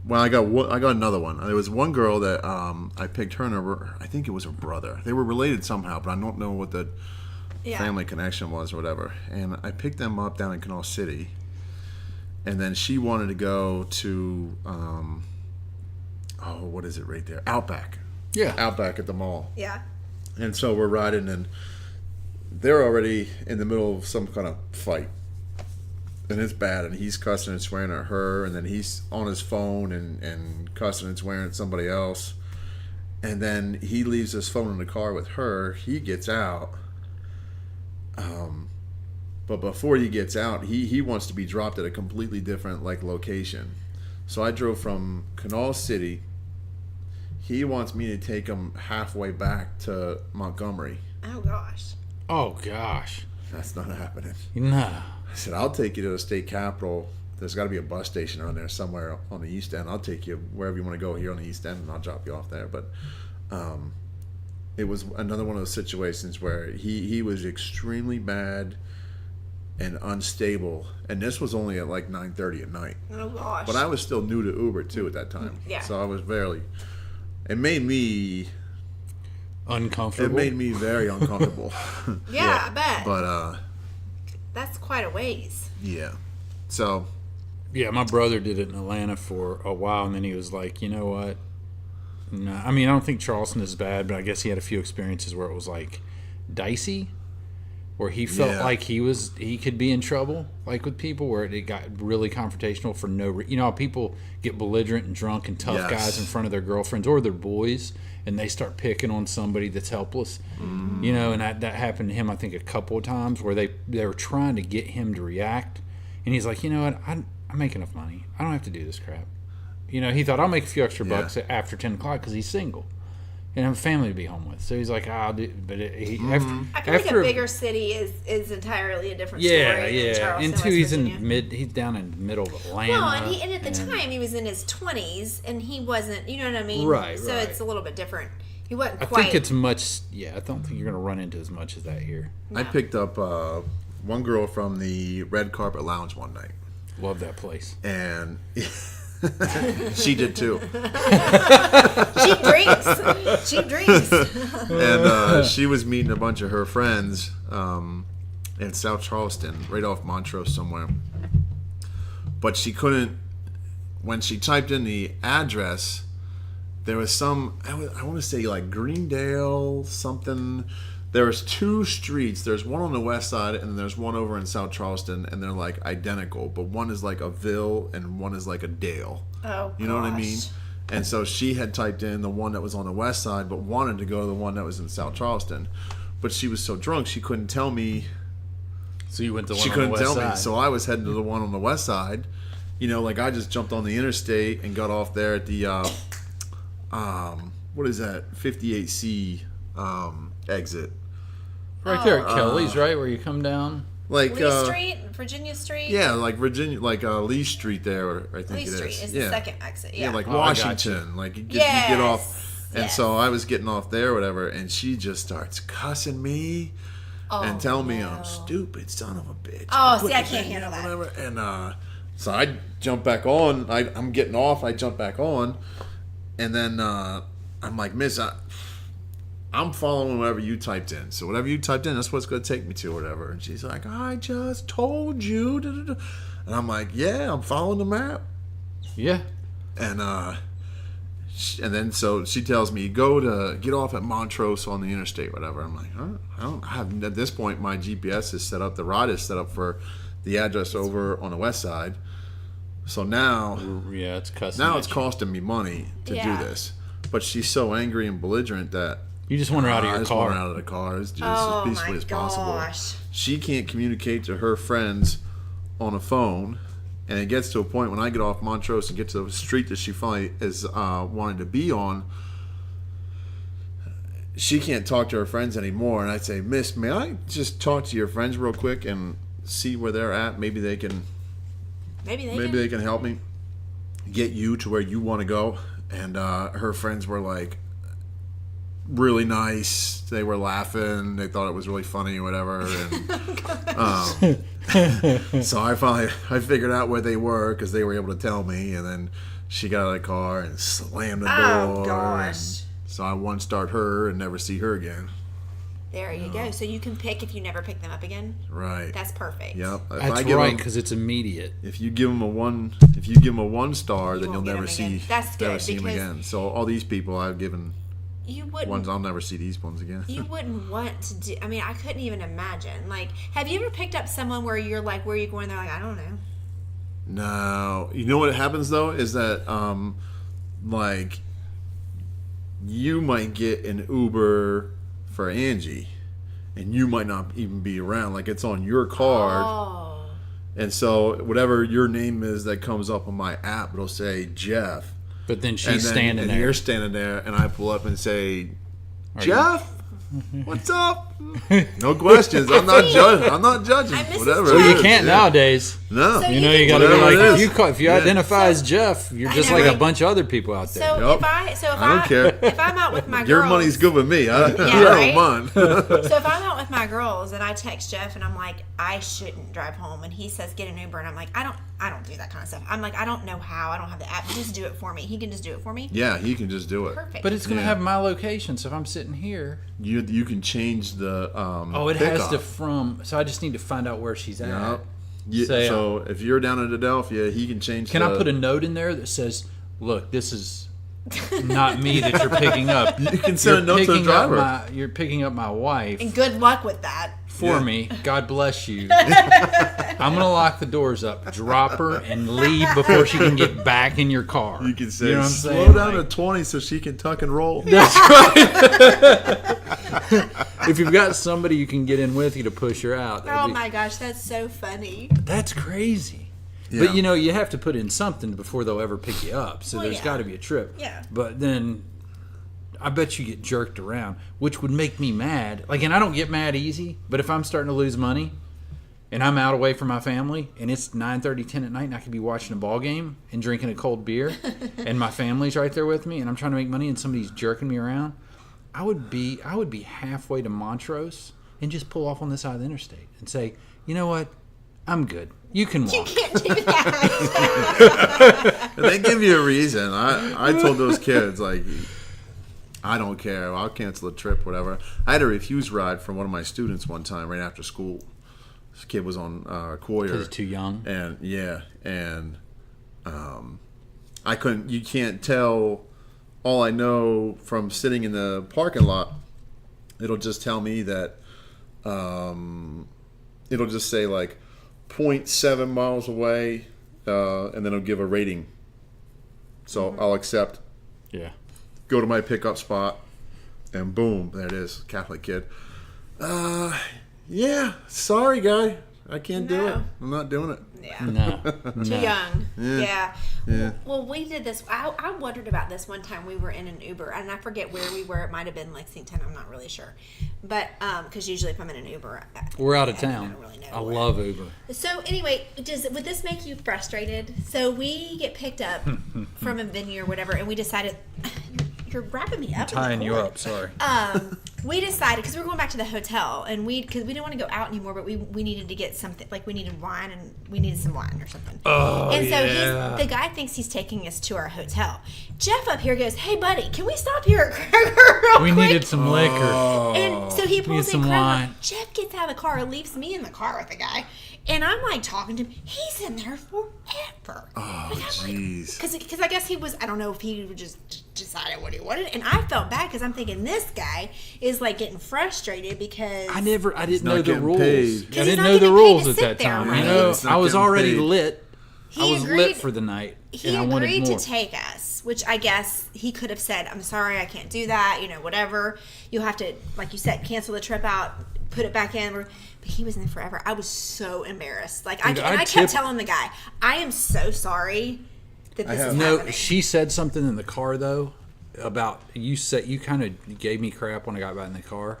Well, I got another one. There was one girl that I picked her and I think it was her brother. They were related somehow, but I don't know what the family connection was or whatever. And I picked them up down in Canal City. And then she wanted to go to, what is it right there? Outback. Yeah. Outback at the mall. Yeah. And so we're riding, and they're already in the middle of some kind of fight. And it's bad, and he's cussing and swearing at her, and then he's on his phone and cussing and swearing at somebody else. And then he leaves his phone in the car with her. He gets out. But before he gets out, he wants to be dropped at a completely different location. So I drove from Canal City. He wants me to take him halfway back to Montgomery. Oh gosh. Oh gosh. That's not happening. No. I said, I'll take you to the state capitol. There's got to be a bus station around there somewhere on the East End. I'll take you wherever you want to go here on the East End, and I'll drop you off there. But it was another one of those situations where he was extremely bad and unstable. And this was only at 9:30 at night. Oh gosh. But I was still new to Uber, too, at that time. Yeah. So I was it made me Uncomfortable. It made me very uncomfortable. Yeah, I bet. But that's quite a ways. yeah. So Yeah, my brother did it in Atlanta for a while, and then he was like, you know what? No, I mean, I don't think Charleston is bad, but I guess he had a few experiences where it was dicey, where he felt like he could be in trouble, with people, where it got really confrontational for no reason. You know how people get belligerent and drunk and tough guys in front of their girlfriends or their boys, and they start picking on somebody that's helpless. Mm. You know, and that happened to him, I think, a couple of times where they were trying to get him to react, and he's like, you know what, I make enough money. I don't have to do this crap. You know, he thought, I'll make a few extra bucks after 10 o'clock because he's single and have a family to be home with. So he's like, I'll do it. But I feel like a bigger city is entirely a different story than Charleston, and two, West he's Virginia. he's down in the middle of Atlanta. Well, and at the time he was in his 20s and he wasn't, you know what I mean? Right, So right. it's a little bit different. He wasn't I quite. think it's much, I don't think you're going to run into as much as that here. I picked up one girl from the Red Carpet Lounge one night. Love that place. And she did too. She drinks. And she was meeting a bunch of her friends in South Charleston, right off Montrose somewhere. But she couldn't, when she typed in the address, there was some, I want to say Greendale something. There was two streets. There's one on the west side, and then there's one over in South Charleston, and they're identical. But one is a ville, and one is a dale. Oh, you know what I gosh. mean? And so she had typed in the one that was on the west side, but wanted to go to the one that was in South Charleston. But she was so drunk, she couldn't tell me. So you went to one She on couldn't the west tell me. side. So I was heading to the one on the west side. You know, I just jumped on the interstate and got off there at the, what is that? 58C exit. Right there at Kelly's, right, where you come down. Lee Street, Virginia Street. Yeah, Virginia, Lee Street there, I think Lee it is. Street is the second exit. Yeah. Yeah, Oh, I got you. Washington. You get off. And Yes. so I was getting off there, whatever, and she just starts cussing me and telling me I'm stupid, son of a bitch. Oh, Put see, I your can't thing in, handle that. whatever. And so I jump back on. I'm getting off. I jump back on. And then I'm like, Miss, I'm following whatever you typed in. So whatever you typed in, that's what it's going to take me to or whatever. And she's like, I just told you. And I'm like, yeah, I'm following the map. Yeah. And then so she tells me, get off at Montrose on the interstate, whatever. I'm like, I have, at this point, my GPS is set up, the rod is set up for the address over on the west side. So now, Yeah, it's cussing. now at it's you. costing me money to Yeah. do this. But she's so angry and belligerent that You just want her out of I your just want her car. out of the car as Oh peacefully my as possible. gosh. She can't communicate to her friends on a phone, and it gets to a point when I get off Montrose and get to the street that she finally is wanting to be on. She can't talk to her friends anymore, and I'd say, Miss, may I just talk to your friends real quick and see where they're at? Maybe they can help me get you to where you want to go. And her friends were really nice. They were laughing. They thought it was really funny or whatever. And so I figured out where they were because they were able to tell me. And then she got out of the car and slammed the door. Oh gosh. And so I one start her and never see her again. There you go. So you can pick if you never pick them up again. Right. That's perfect. Yep. If That's I give right, them- because it's immediate. If you give them a 1 star, then you'll won't get never them see again. That's never good, see them because- again. So all these people I've given You wouldn't. ones, I'll never see these ones again. You wouldn't want to do. I mean, I couldn't even imagine. Like, have you ever picked up someone where you're like, where are you going? They're like, I don't know. No, you know what happens though is that like you might get an Uber for Angie, and you might not even be around. Like it's on your card, Oh. and so whatever your name is that comes up on my app, it'll say Jeff. But then And she's then- standing and there. You're standing there, and I pull up and say, Jeff, what's up? No questions. I'm not judging. I'm not judging. I'm Mrs. Whatever. Jeff. Well, it you is, can't yeah. nowadays. No. So You know, you got to be Whatever like, it is. if you identify as Jeff, you're I just know, like a right? bunch of other people out there. So Yep. if I don't care. if I'm out with my Your girls, money's good with me. I right? don't mind. So if I'm out with my girls and I text Jeff and I'm like, I shouldn't drive home, and he says get an Uber, and I'm like, I don't do that kind of stuff. I'm like, I don't know how. I don't have the app. Just do it for me. He can just do it for me. Yeah, he can just do it. Perfect. But it's going to Yeah. have my location, so if I'm sitting here. You can change the It has pickup. to so I just need to find out where she's at. Yep. Yeah, Say, so if you're down in Adelphia, he can change. Can I put a note in there that says, look, this is not me that you're picking up. You can send a note to the picking up driver. you're picking up my wife and good luck with that. for Yeah. me. God bless you. I'm going to lock the doors up, drop her, and leave before she can get back in your car. You can say, You know what I'm slow saying? down Like, to 20 so she can tuck and roll. that's right. If you've got somebody you can get in with you to push her out. Oh my gosh, that's so funny. That's crazy. Yeah. But you have to put in something before they'll ever pick you up. So Well, there's yeah. got to be a trip. Yeah. But then I bet you get jerked around, which would make me mad. Like, and I don't get mad easy, but if I'm starting to lose money and I'm out away from my family and it's 9:30, 10 at night and I could be watching a ball game and drinking a cold beer and my family's right there with me and I'm trying to make money and somebody's jerking me around, I would be halfway to Montrose and just pull off on the side of the interstate and say, you know what? I'm good. You can walk. You can't do that. And they give you a reason. I told those kids, like, I don't care. I'll cancel the trip, whatever. I had a refuse ride from one of my students one time right after school. This kid was on Coyer. Because it's too young. And I couldn't. You can't tell. All I know from sitting in the parking lot, it'll just tell me that. It'll just say like 0.7 miles away, and then it'll give a rating. So I'll accept. Yeah. Go to my pickup spot, and boom, there it is, Catholic kid. Yeah, sorry, guy, I can't do it. No. I'm not doing it. Yeah. No. Too young. Yeah. Yeah. Well, we did this. I wondered about this one time. We were in an Uber, and I forget where we were. It might have been Lexington. I'm not really sure. But because usually if I'm in an Uber, We're out of I town. don't really know I where. love Uber. So anyway, would this make you frustrated? So we get picked up from a venue or whatever, and we decided you're wrapping me up. Tying you up, sorry. We decided because we were going back to the hotel, and because we didn't want to go out anymore, but we needed to get something, like we needed wine, and we needed some wine or something. Oh, and so yeah. the guy thinks he's taking us to our hotel. Jeff up here goes, "Hey buddy, can we stop here at Kroger real We quick?" needed some liquor. And so he pulls in some Kroger. wine. Jeff gets out of the car, leaves me in the car with the guy, and I'm like talking to him. He's in there forever. Oh, jeez. Because I guess he was, I don't know if he just decided what he wanted, and I felt bad because I'm thinking this guy is like getting frustrated because I didn't not know the getting rules. paid. I 'Cause he's didn't not know the getting paid rules to at sit that there, time. right? You know, He's not I was getting already paid. lit. He I was agreed- lit for the night, he and I wanted agreed more. to take us, which I guess he could have said, "I'm sorry, I can't do that. You know, whatever. You'll have to, like you said, cancel the trip out, put it back in." But he was in there forever. I was so embarrassed. Like Dude, I I kept tip- telling the guy, "I am so sorry that this is No, happening." she said something in the car though about you kind of gave me crap when I got back in the car,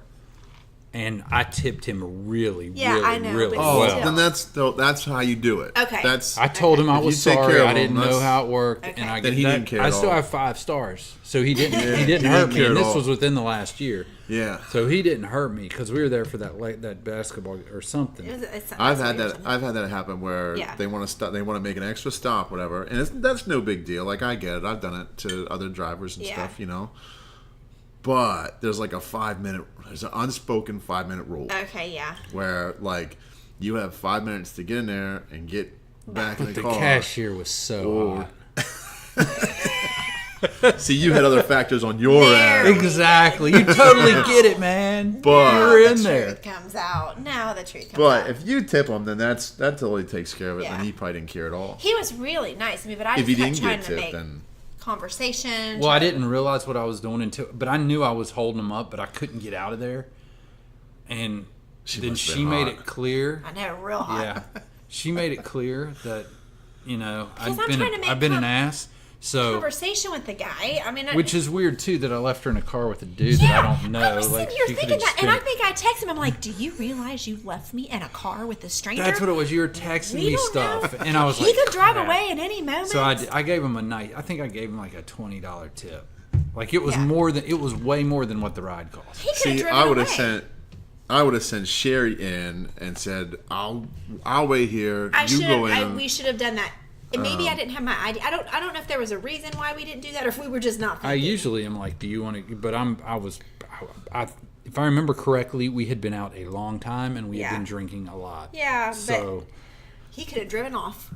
and I tipped him really, Yeah, really, I know, really but well. still. Then that's how you do it. Okay. That's I told him I If was you take sorry. care of I didn't him, know that's- how it worked, Okay. and I Then get he that. didn't care I at still all. have 5 stars, so he didn't. Yeah, he didn't he hurt didn't me, care and at this all. was within the last year. yeah. So he didn't hurt me because we were there for that basketball or something. It's I've had something. that. I've had that happen where Yeah. they want to stop. They want to make an extra stop, whatever, and that's no big deal. Like I get it. I've done it to other drivers and Yeah. stuff, you know. But there's like there's an unspoken 5-minute rule Okay, yeah. where like you have 5 minutes to get in there and get back in the The car. cashier was so hot. See, you had other factors on your There. end. Exactly. You totally get it, man. But- you were in The there. truth comes out. Now the truth comes But out. if you tip him, then that totally takes care of it. Yeah. And he probably didn't care at all. He was really nice to me, but I If he just kept didn't trying get to tipped, make then conversation. Well, I didn't realize what I was doing but I knew I was holding him up, but I couldn't get out of there. And then must have she been made hot. it clear. I know, real hot. Yeah, she made it clear that I'm trying to make I've been an ass. So, Conversation with the guy. I mean, which is weird too that I left her in a car with a dude that I don't know. I was like sitting here she thinking could've that, and I spent- think I texted him. I'm like, "Do you realize you left me in a car with a stranger?" That's what it was. You were texting We me don't stuff, know. and I was He like, could drive crap. away at any moment. So I gave him I think I gave him like a $20 tip. Like it was Yeah. way more than what the ride cost. He could have See, driven I would have away. sent Sherry in and said, "I'll wait here. I You should. go in." We should have done that. And maybe I didn't have my ID. I don't know if there was a reason why we didn't do that, or if we were just not. I thinking. usually am like, do you want to? But if I remember correctly, we had been out a long time and we had Yeah. been drinking a lot. Yeah, So he could have driven off.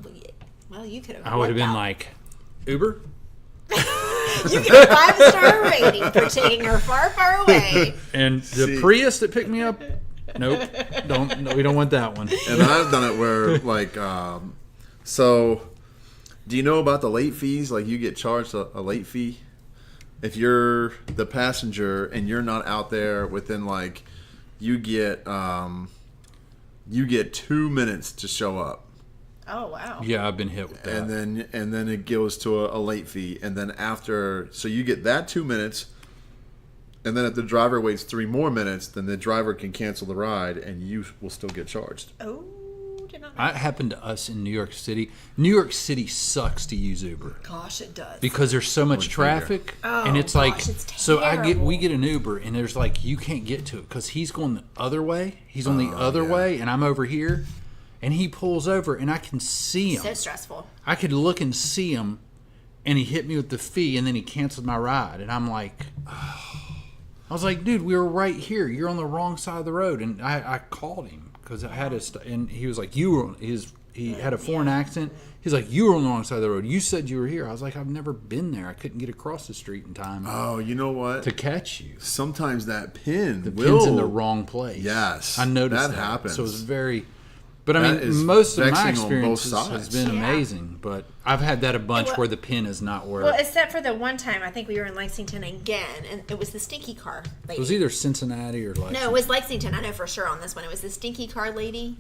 Well, you could have. I would have been out. like, Uber. You get a 5-star rating for taking her far, far away. And the See. Prius that picked me up, nope, we don't want that one. And I've done it where, like, so, do you know about the late fees? Like, you get charged a late fee if you're the passenger and you're not out there within, like, you get 2 minutes to show up. Oh wow. Yeah, I've been hit with that. And then it goes to a late fee, and then after, so you get that 2 minutes, and then if the driver waits 3 more minutes, then the driver can cancel the ride, and you will still get charged. Oh, did not know. That happened to us in New York City. New York City sucks to use Uber Gosh, it does. because there's so much traffic, Oh, and it's gosh, like it's so terrible. we get an Uber, and there's like you can't get to it because he's going the other way. He's on the other yeah. way, and I'm over here, and he pulls over, and I can see him. So stressful. I could look and see him, and he hit me with the fee, and then he canceled my ride, and I'm like, I was like, dude, we were right here. You're on the wrong side of the road, and I called him because I had and he was like, he had a foreign accent. He's like, you were on the wrong side of the road. You said you were here. I was like, I've never been there. I couldn't get across the street in time Oh, you know what? to catch you. Sometimes that pin The will pin's in the wrong place. Yes, I noticed that happens. So it was very. But I That mean, is most of my vexing on both experiences has sides. been Yeah. amazing. But I've had that a bunch Well- where the pin is not where. Well, except for the one time I think we were in Lexington again, and it was the stinky car lady. It was either Cincinnati or like. No, it was Lexington. I know for sure on this one. It was the stinky car lady.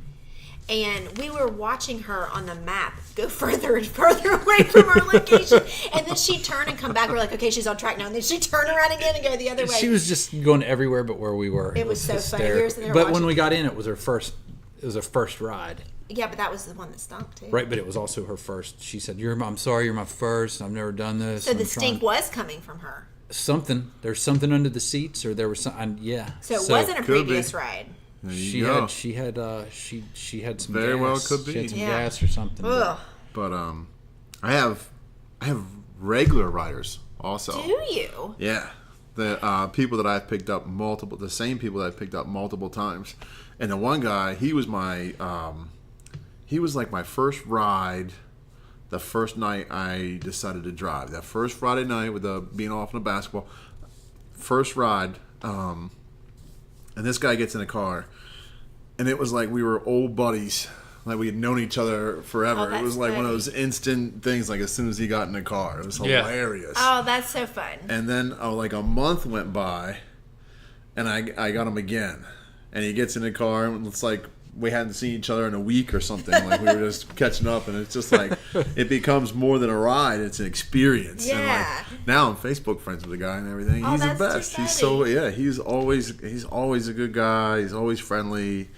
And we were watching her on the map go further and further away from our location. And then she'd turn and come back. We're like, okay, she's on track now. And then she'd turn around again and go the other way. She was just going everywhere but where we were. It was so funny. hysterical. We were sitting there But when watching- we got in, it was her first. It was her first ride, Yeah, but that was the one that stunk too. right? But it was also her first. She said, I'm sorry, you're my first. I've never done this. So I'm the stink trying-" was coming from her. Something. There's something under the seats, or there was some. Yeah. So it wasn't a Could be. previous ride. There you She go. had. She had some. Very gas. well could be. She had some Yeah. gas or something. Ugh. But I have regular riders also. Do you? Yeah, the people that I've picked up the same people that I've picked up multiple times, and the one guy, he was like my first ride. The first night I decided to drive, that first Friday night with being off on the basketball, first ride, and this guy gets in a car, and it was like we were old buddies. Like we had known each other forever. Oh, It was that's like one of funny. those instant things. Like as soon as he got in the car, it was Yeah. hilarious. Oh, that's so fun. And then like a month went by, and I got him again, and he gets in the car, and it's like we hadn't seen each other in a week or something. Like we were just catching up, and it's just like it becomes more than a ride; it's an experience. And Yeah. like now I'm Facebook friends with the guy and everything. Oh, He's the that's too best. He's so funny. he's always a good guy. He's always friendly.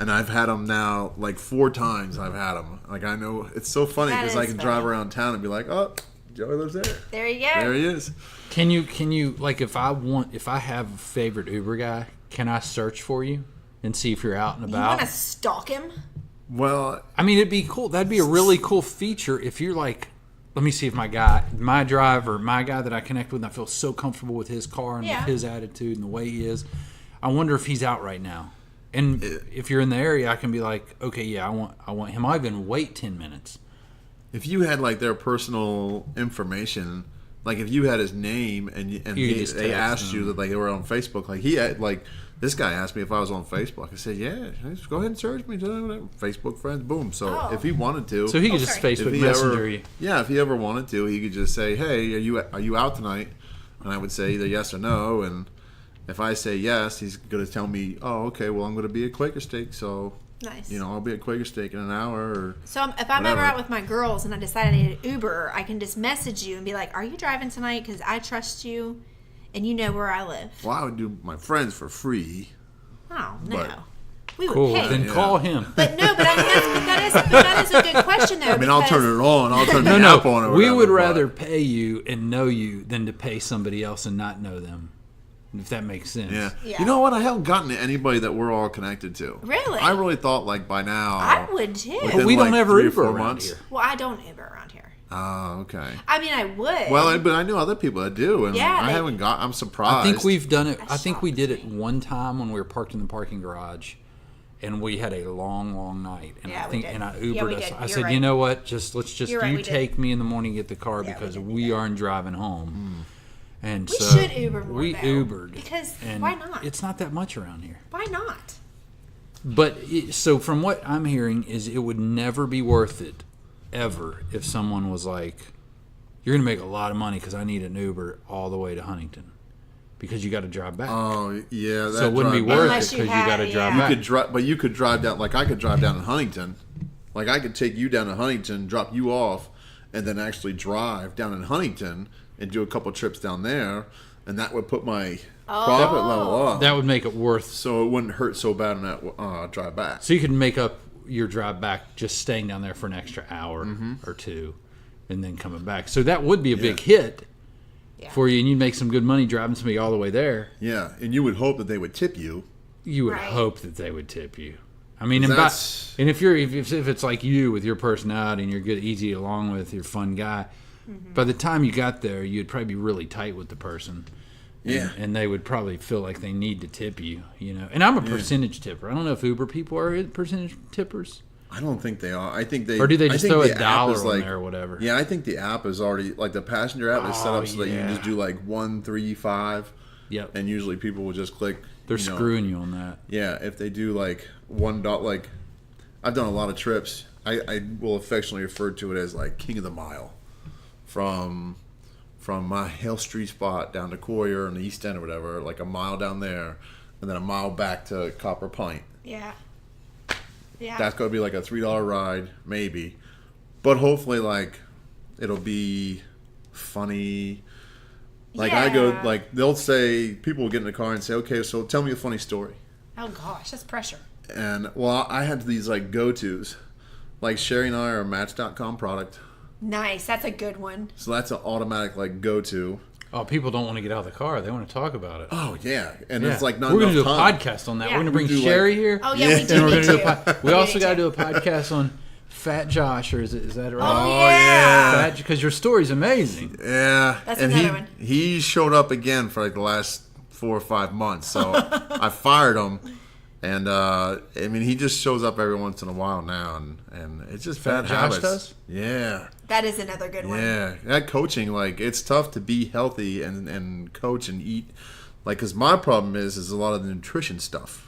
And I've had him now like 4 times. I've had him. Like I know it's so funny That because I is can funny. drive around town and be like, oh, Joey lives there. There you go. There he is. Can you like if I have a favorite Uber guy, can I search for you and see if you're out and You about? want to stalk him? Well, I mean, it'd be cool. That'd be a really cool feature if you're like let me see if my guy that I connect with, and I feel so comfortable with his car and with his attitude and the way he is. I wonder if he's out right now. And if you're in the area, I can be like, okay, yeah, I want him. I'll even wait 10 minutes. If you had like their personal information, like if you had his name and they asked you that, like they were on Facebook, like he had, like this guy asked me if I was on Facebook. I said, yeah, just go ahead and search me. Facebook friends, boom. So if he wanted to, so he could just Facebook Messenger you. Yeah, if he ever wanted to, he could just say, hey, are you out tonight? And I would say either yes or no. And if I say yes, he's going to tell me, oh, okay, well, I'm going to be at Quaker Steak, so nice. I'll be at Quaker Steak in an hour. Or so if I'm ever out with my girls and I decide I need an Uber, I can just message you and be like, are you driving tonight? Because I trust you and you know where I live. Well, I would do my friends for free. Oh, no. But, we would cool. pay. Then call him. But no, that is a good question, though. I mean, I'll turn it on. I'll turn the No, app on. Or we whatever, would but rather pay you and know you than to pay somebody else and not know them, if that makes sense. Yeah. Yeah. You know what? I haven't gotten to anybody that we're all connected to. Really? I really thought like by now. I would too. within, We don't like, ever 3 or Uber 4 around months. here. Well, I don't Uber around here. Oh, okay. I mean, I would. Well, but I know other people that do, and Yeah, I haven't got. I'm surprised. I think we've done it. That I think we did shocks it one time when we were parked in the parking garage, and we had a long night. And Yeah, I we think, did. and I Yeah, Ubered we us. did. I You're said, right. you know what? Let's just You're right, you we did. take me in the morning, get the car Yeah, we because did do we that. aren't driving home. And We so should Uber more, we though, Ubered because and why not? It's not that much around here. Why not? But so from what I'm hearing is it would never be worth it ever if someone was like, you're going to make a lot of money because I need an Uber all the way to Huntington because you got to drive back. Oh yeah, that so it wouldn't be drive back- worth it Unless because you you got to had- drive yeah. back. You could drive, but you could drive down. Like I could drive down to Huntington. Like I could take you down to Huntington, drop you off, and then actually drive down in Huntington and do a couple trips down there, and that would put my profit level up. That would make it worth. So it wouldn't hurt so bad on that drive back. So you could make up your drive back just staying down there for an extra hour or two and then coming back. So that would be a big hit for you, and you'd make some good money driving somebody all the way there. Yeah, and you would hope that they would tip you. You would Right. hope that they would tip you. I mean, and That's- if it's like you with your personality and you're good, easy along with, you're a fun guy. By the time you got there, you'd probably be really tight with the person. Yeah. And they would probably feel like they need to tip you, you know. And I'm a percentage tipper. I don't know if Uber people are percentage tippers. I don't think they are. I think they. Or do they I just think throw the a app dollar is on like, there or whatever? Yeah, I think the app is already like the passenger app is set up so that you yeah. can just do like 1, 3, 5. Yep. And usually people will just click. They're you know, screwing you on that. Yeah, if they do like $1, like I've done a lot of trips. I will affectionately refer to it as like King of the Mile, from my Hale Street spot down to Coyer and the East End or whatever, like a mile down there, and then a mile back to Copper Pint. Yeah. Yeah. That's going to be like a $3 ride, maybe. But hopefully, like, it'll be funny. Like, I go, Yeah. like, they'll say, people will get in the car and say, okay, so tell me a funny story. Oh gosh, that's pressure. And, well, I had these, like, go-tos. Like, Sherry and I are a Match.com product. Nice. That's a good one. So that's an automatic, like, go-to. Oh, people don't want to get out of the car. They want to talk about it. Oh, yeah. And Yeah. it's, like, not We're going enough to do a time. podcast on that. Yeah. We're going to bring We do, Sherry like- here. Oh yeah, Yeah. we do And we're need gonna do to. we also need got to to. do a podcast on Fat Josh, or is that right? Oh, yeah. Fat, because your story's amazing. Yeah. That's and another one. he showed up again for, like, the last 4 or 5 months. So I fired him. And, I mean, he just shows up every once in a while now. And it's just Fat bad Josh habits. does? Yeah. That is another good one. Yeah. That coaching, like, it's tough to be healthy and coach and eat. Like, because my problem is a lot of the nutrition stuff.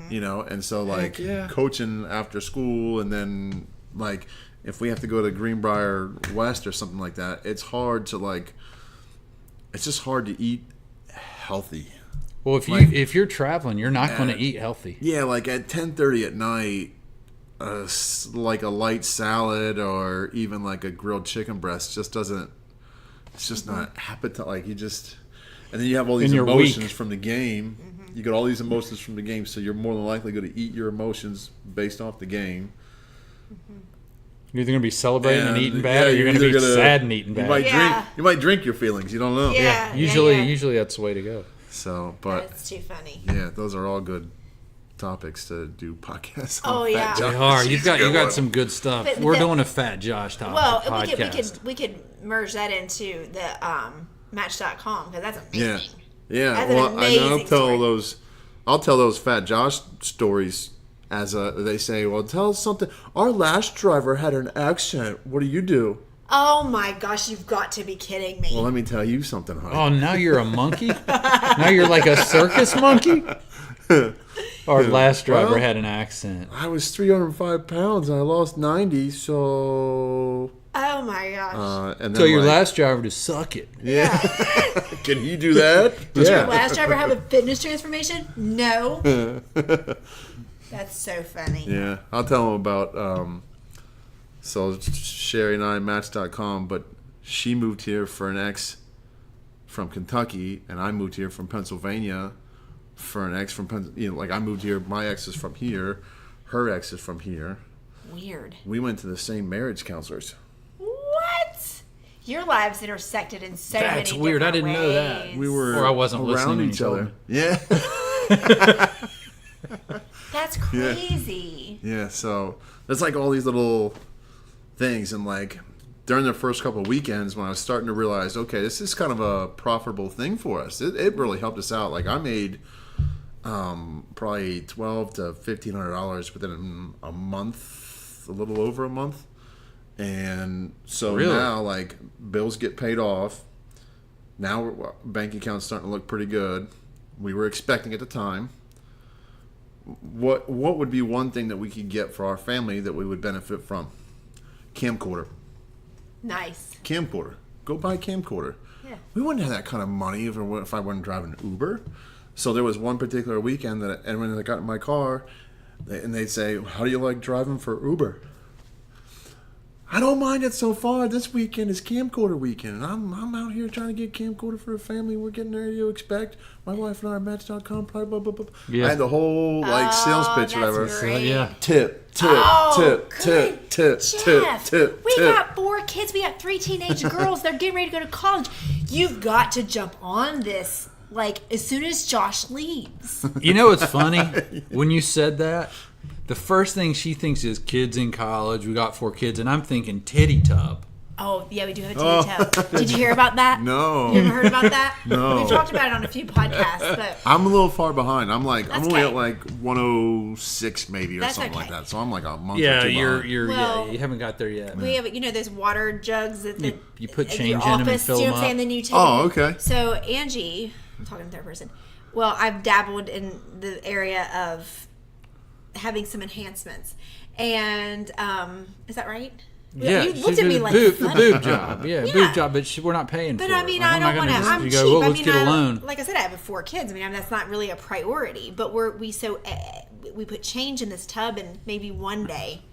You know, and so like yeah. coaching after school, and then like if we have to go to Greenbrier West or something like that, it's hard to like. It's just hard to eat healthy. Well, if you're traveling, you're not going to eat healthy. Yeah, like at 10:30 at night, like a light salad or even like a grilled chicken breast just doesn't. It's just not appetite. Like you just, and then you have all these And you're emotions weak. from the game. You got all these emotions from the game, so you're more than likely going to eat your emotions based off the game. You're either going to be celebrating and eating bad, yeah, or you're going to either be sad and eating You bad. might Yeah. drink. You might drink your feelings. You don't know. Yeah. Usually that's the way to go. So, but That's too funny. yeah, those are all good topics to do podcasts. Oh, on yeah. Fat They Josh. are. He's You a good got one. some good stuff. But We're the- doing a Fat Josh topic Well, podcast. we could merge that into the Match.com because that's Yeah, amazing. yeah. That's an Well, and amazing I'll tell those Fat Josh stories as they say. Well, tell us something. Our last driver had an accent. What do you do? Oh my gosh, you've got to be kidding me. Well, let me tell you something, honey. Oh, now you're a monkey? Now you're like a circus monkey? Our last driver Well- had an accent. I was 305 pounds and I lost 90, so. Oh my gosh. And then Tell your last driver to suck it. Yeah. Can you do that? Did your last driver have a fitness transformation? No. That's so funny. Yeah, I'll tell them about. So Sherry and I Match.com, but she moved here for an ex from Kentucky, and I moved here from Pennsylvania for an ex from like I moved here. My ex is from here, her ex is from here. Weird. We went to the same marriage counselors. What? Your lives intersected in so many That's weird. I different didn't know that. ways. We were Or I wasn't around listening when each you told other. me. Yeah. That's crazy. Yeah, so there's like all these little things, and like during the first couple of weekends when I was starting to realize, okay, this is kind of a profitable thing for us. It really helped us out. Like I made probably $1,200 to $1,500 within a month, a little over a month, and so Really? now like bills get paid off. Now bank account's starting to look pretty good. We were expecting at the time. What would be one thing that we could get for our family that we would benefit from? Camcorder. Nice. Camcorder. Go buy a camcorder. Yeah. We wouldn't have that kind of money if I wasn't driving Uber. So there was one particular weekend that when I got in my car, and they'd say, "How do you like driving for Uber?" I don't mind it so far. This weekend is camcorder weekend, and I'm out here trying to get camcorder for a family. We're getting ready to expect. My wife and I are Match.com. Blah, blah, blah, blah. Yeah. I had the whole sales pitch, or that's whatever. great. Yeah. Tip, Oh, tip, good. tip, Jeff, tip. we got 4 kids. We got 3 teenage girls. They're getting ready to go to college. You've got to jump on this like as soon as Josh leaves. You know what's funny? When you said that, the first thing she thinks is kids in college. We got 4 kids, and I'm thinking titty tub. Oh, yeah, we do have a TV tub. Did you hear about that? No. You ever heard about that? No. We've talked about it on a few podcasts, but I'm a little far behind. I'm only okay. at like 106 maybe or That's something okay. like that. So I'm like a month or Yeah, two you're behind. Well, you haven't got there yet. we have, those water jugs that You put at change your in 'em and office, fill you know 'em what I'm saying? up. Then you take Oh, it. okay. So Angie, I'm talking in third person. Well, I've dabbled in the area of having some enhancements, and is that right? Yeah, you she looked at did me a like boob funny. job. Yeah, Yeah. boob job, but we're not paying But for I it. mean, Like, I I'm not don't want to. gonna just I'm you cheap. go, well, I let's mean, get a loan. like I said, I have 4 kids. I mean, that's not really a priority. But we put change in this tub, and maybe one day.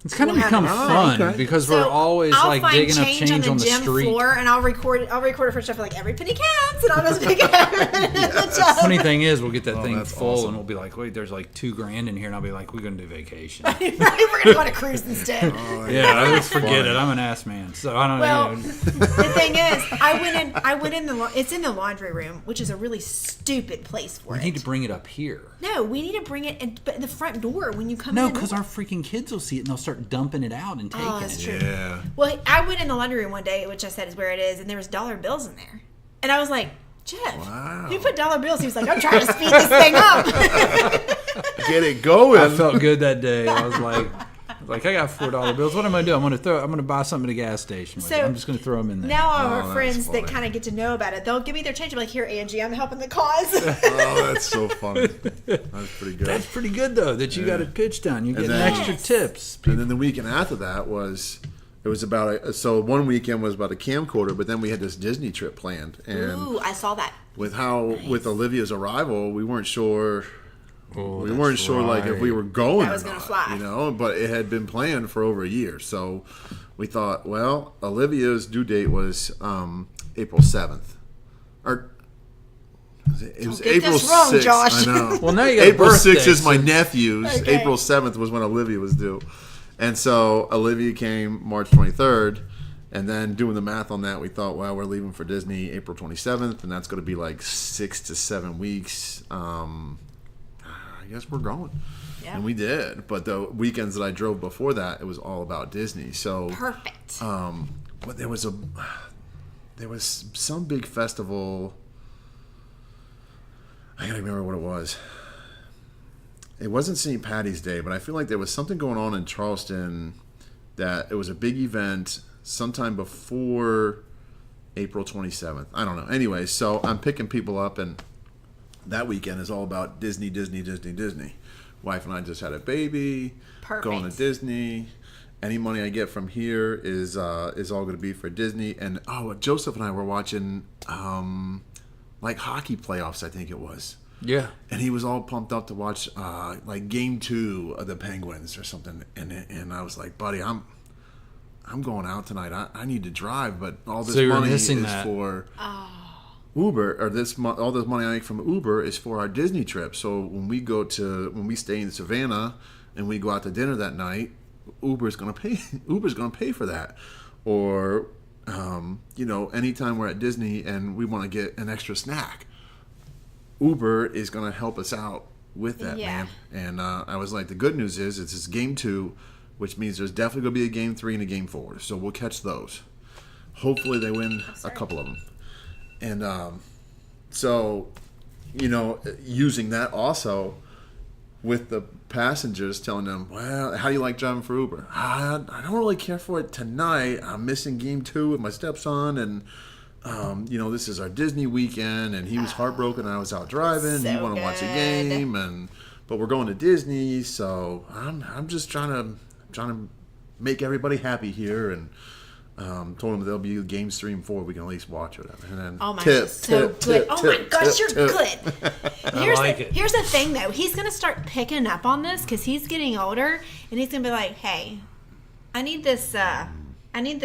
It's kind of We'll have become it. fun okay. because So we're always I'll like find digging up change on the gym street. floor, and I'll record it. I'll record it for stuff like every penny counts, and I'll just pick it up. in the tub. Funny thing is, we'll get that thing that's full, awesome. and we'll be like, "Wait, there's like $2,000 in here," and I'll be like, "We're gonna do vacation." Right, we're gonna go on a cruise instead. Yeah, I just forget it. I'm an ass man, so I don't Well, know. the thing is, I went in it's in the laundry room, which is a really stupid place for We it. need to bring it up here. No, we need to bring it in, but in the front door when you come No, in. because our freaking kids will see it and they'll start dumping it out and taking that's it. true. Yeah. Well, I went in the laundry room one day, which I said is where it is, and there was dollar bills in there, and I was like, Jeff, Wow. you put dollar bills. He was like, I'm trying to speed this thing up. Get it going. I felt good that day. I was like, I got $4 bills. What am I gonna do? I'm gonna buy something at a gas station. With So, it. I'm just gonna throw them in there. Now all Oh, our that's friends that funny. kind of get to know about it, they'll give me their change. I'm like, here, Angie, I'm helping the cause. Oh, that's so funny. That's pretty good. That's pretty good though. That you got a pitch down. You get then- extra Yes. tips. And then the weekend after that was about so one weekend was about a camcorder, but then we had this Disney trip planned, and Ooh, I saw that. with Olivia's arrival, we weren't sure. Oh, We that's weren't sure like if we were going That was or gonna not, fly. but it had been planned for over a year. So we thought, well, Olivia's due date was April 7th. Or it was Don't get April this wrong, 6th. Josh. I know. Well, now you got a April 6th birthday, is my so- nephew's. Okay. April 7th was when Olivia was due. And so Olivia came March 23rd. And then doing the math on that, we thought, well, we're leaving for Disney April 27th, and that's going to be like 6 to 7 weeks. I I guess we're going. Yeah. And we did. But the weekends that I drove before that, it was all about Disney. So Perfect. but there was some big festival. I gotta remember what it was. It wasn't St. Patty's Day, but I feel like there was something going on in Charleston that it was a big event sometime before April 27th. I don't know. Anyway, so I'm picking people up, and that weekend is all about Disney, Disney, Disney, Disney. Wife and I just had a baby. Perfect. Going to Disney. Any money I get from here is all going to be for Disney. And Joseph and I were watching like hockey playoffs, I think it was. Yeah. And he was all pumped up to watch like game 2 of the Penguins or something. And I was like, buddy, I'm going out tonight. I need to drive, but all this So you were money missing is that. for Uber, or all this money I make from Uber is for our Disney trip. So when we stay in Savannah and we go out to dinner that night, Uber's gonna pay for that. Or anytime we're at Disney and we want to get an extra snack, Uber is gonna help us out with that, Yeah. man. And I was like, the good news is it's this game 2, which means there's definitely gonna be a game 3 and a game 4. So we'll catch those. Hopefully they win a couple of them. And so, using that also with the passengers, telling them, well, how do you like driving for Uber? I don't really care for it tonight. I'm missing game 2 with my stepson, and this is our Disney weekend, and he was heartbroken I was out driving. So he wanted to watch a game, but we're going to Disney, so I'm just trying to make everybody happy here, and told him there'll be games 3 and 4 we can at least watch or whatever. And then Oh my gosh, so good. Oh my gosh, you're good. Here's the thing though. He's gonna start picking up on this because he's getting older, and he's gonna be like, "Hey, I need this. I need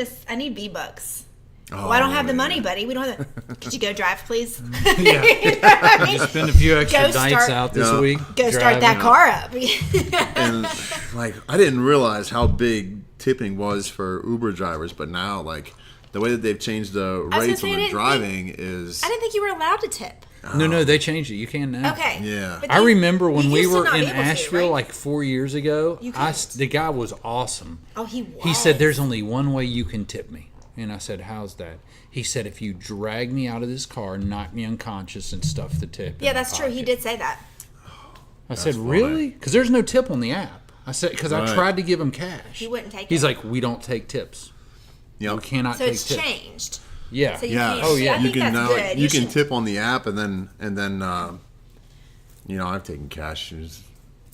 V-Bucks. Well, I don't have the money, buddy. We don't have the. Could you go drive, please? Yeah. You know what I mean? Spend a few extra Go nights start- out this Yeah. week. Go start that driving. car up. And like, I didn't realize how big tipping was for Uber drivers, but now like the way that they've changed the gonna rates say, when I they're didn't driving is I didn't think you were allowed to tip. No, they changed it. You can now. Okay. Yeah. But I you- remember when you we used to were not in be able to, Asheville right? like 4 years ago. You couldn't. The guy was awesome. Oh, he was. He said, "There's only one way you can tip me." And I said, "How's that?" He said, "If you drag me out of this car, knock me unconscious, and stuff the tip." Yeah, in my that's true. He pocket." did say that. I said, funny. "Really?" Because there's no tip on the app. I said, because I Right. tried to give him cash. He wouldn't take He's it. like, "We don't take tips. Yep. We cannot So take it's tips." changed. Yeah. So you Yeah. can't. Oh, yeah. I You think can that's now good. you can should- tip on the app, and then I've taken cash. It's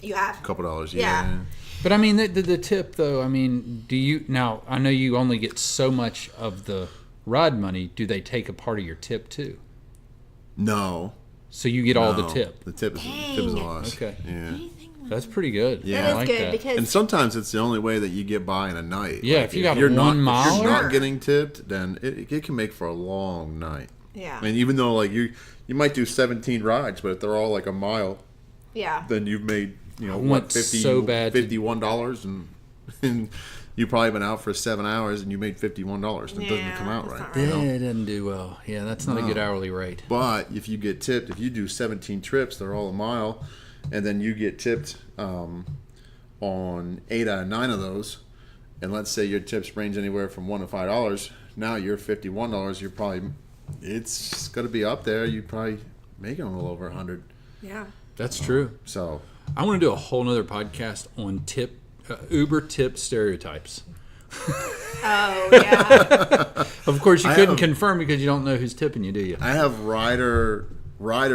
You have. a couple dollars. Yeah. But I mean, the tip though. I mean, do you now? I know you only get so much of the ride money. Do they take a part of your tip too? No. So you get all the No. tip. The tip is Dang. a loss. Okay. Yeah. That's pretty good. Yeah. That I is like good that. because And sometimes it's the only way that you get by in a night. Yeah, if you got you're one not, If miler- you're not getting tipped, then it can make for a long night. yeah, And even though like you might do 17 rides, but if they're all like a mile, yeah. then you've made want so bad to- $51, and you've probably been out for 7 hours and you made $51. And it doesn't Yeah, come out that's right. not right. Yeah, it doesn't do well. Yeah, that's not a good hourly rate. But if you get tipped, if you do 17 trips, they're all a mile, and then you get tipped on 8 out of 9 of those, and let's say your tips range anywhere from $1 to $5. Now you're $51. You're probably it's going to be up there. You probably making a little over 100. Yeah. That's true. So I want to do a whole nother podcast on Uber tip stereotypes. Oh yeah. Of course, you I couldn't have- confirm because you don't know who's tipping you, do you? I have rider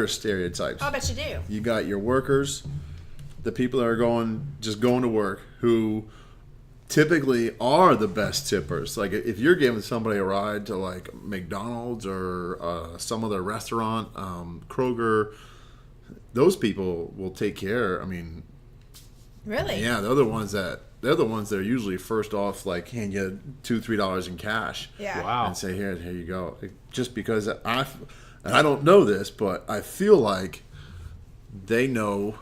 stereotypes. Oh, I bet you do. You got your workers, the people that are just going to work, who typically are the best tippers. Like if you're giving somebody a ride to like McDonald's or some other restaurant, Kroger, those people will take care. I mean, Really? yeah, they're the ones that are usually first off, like hand you $2-3 in cash. Yeah. Wow. And say, here you go. Just because I don't know this, but I feel like they know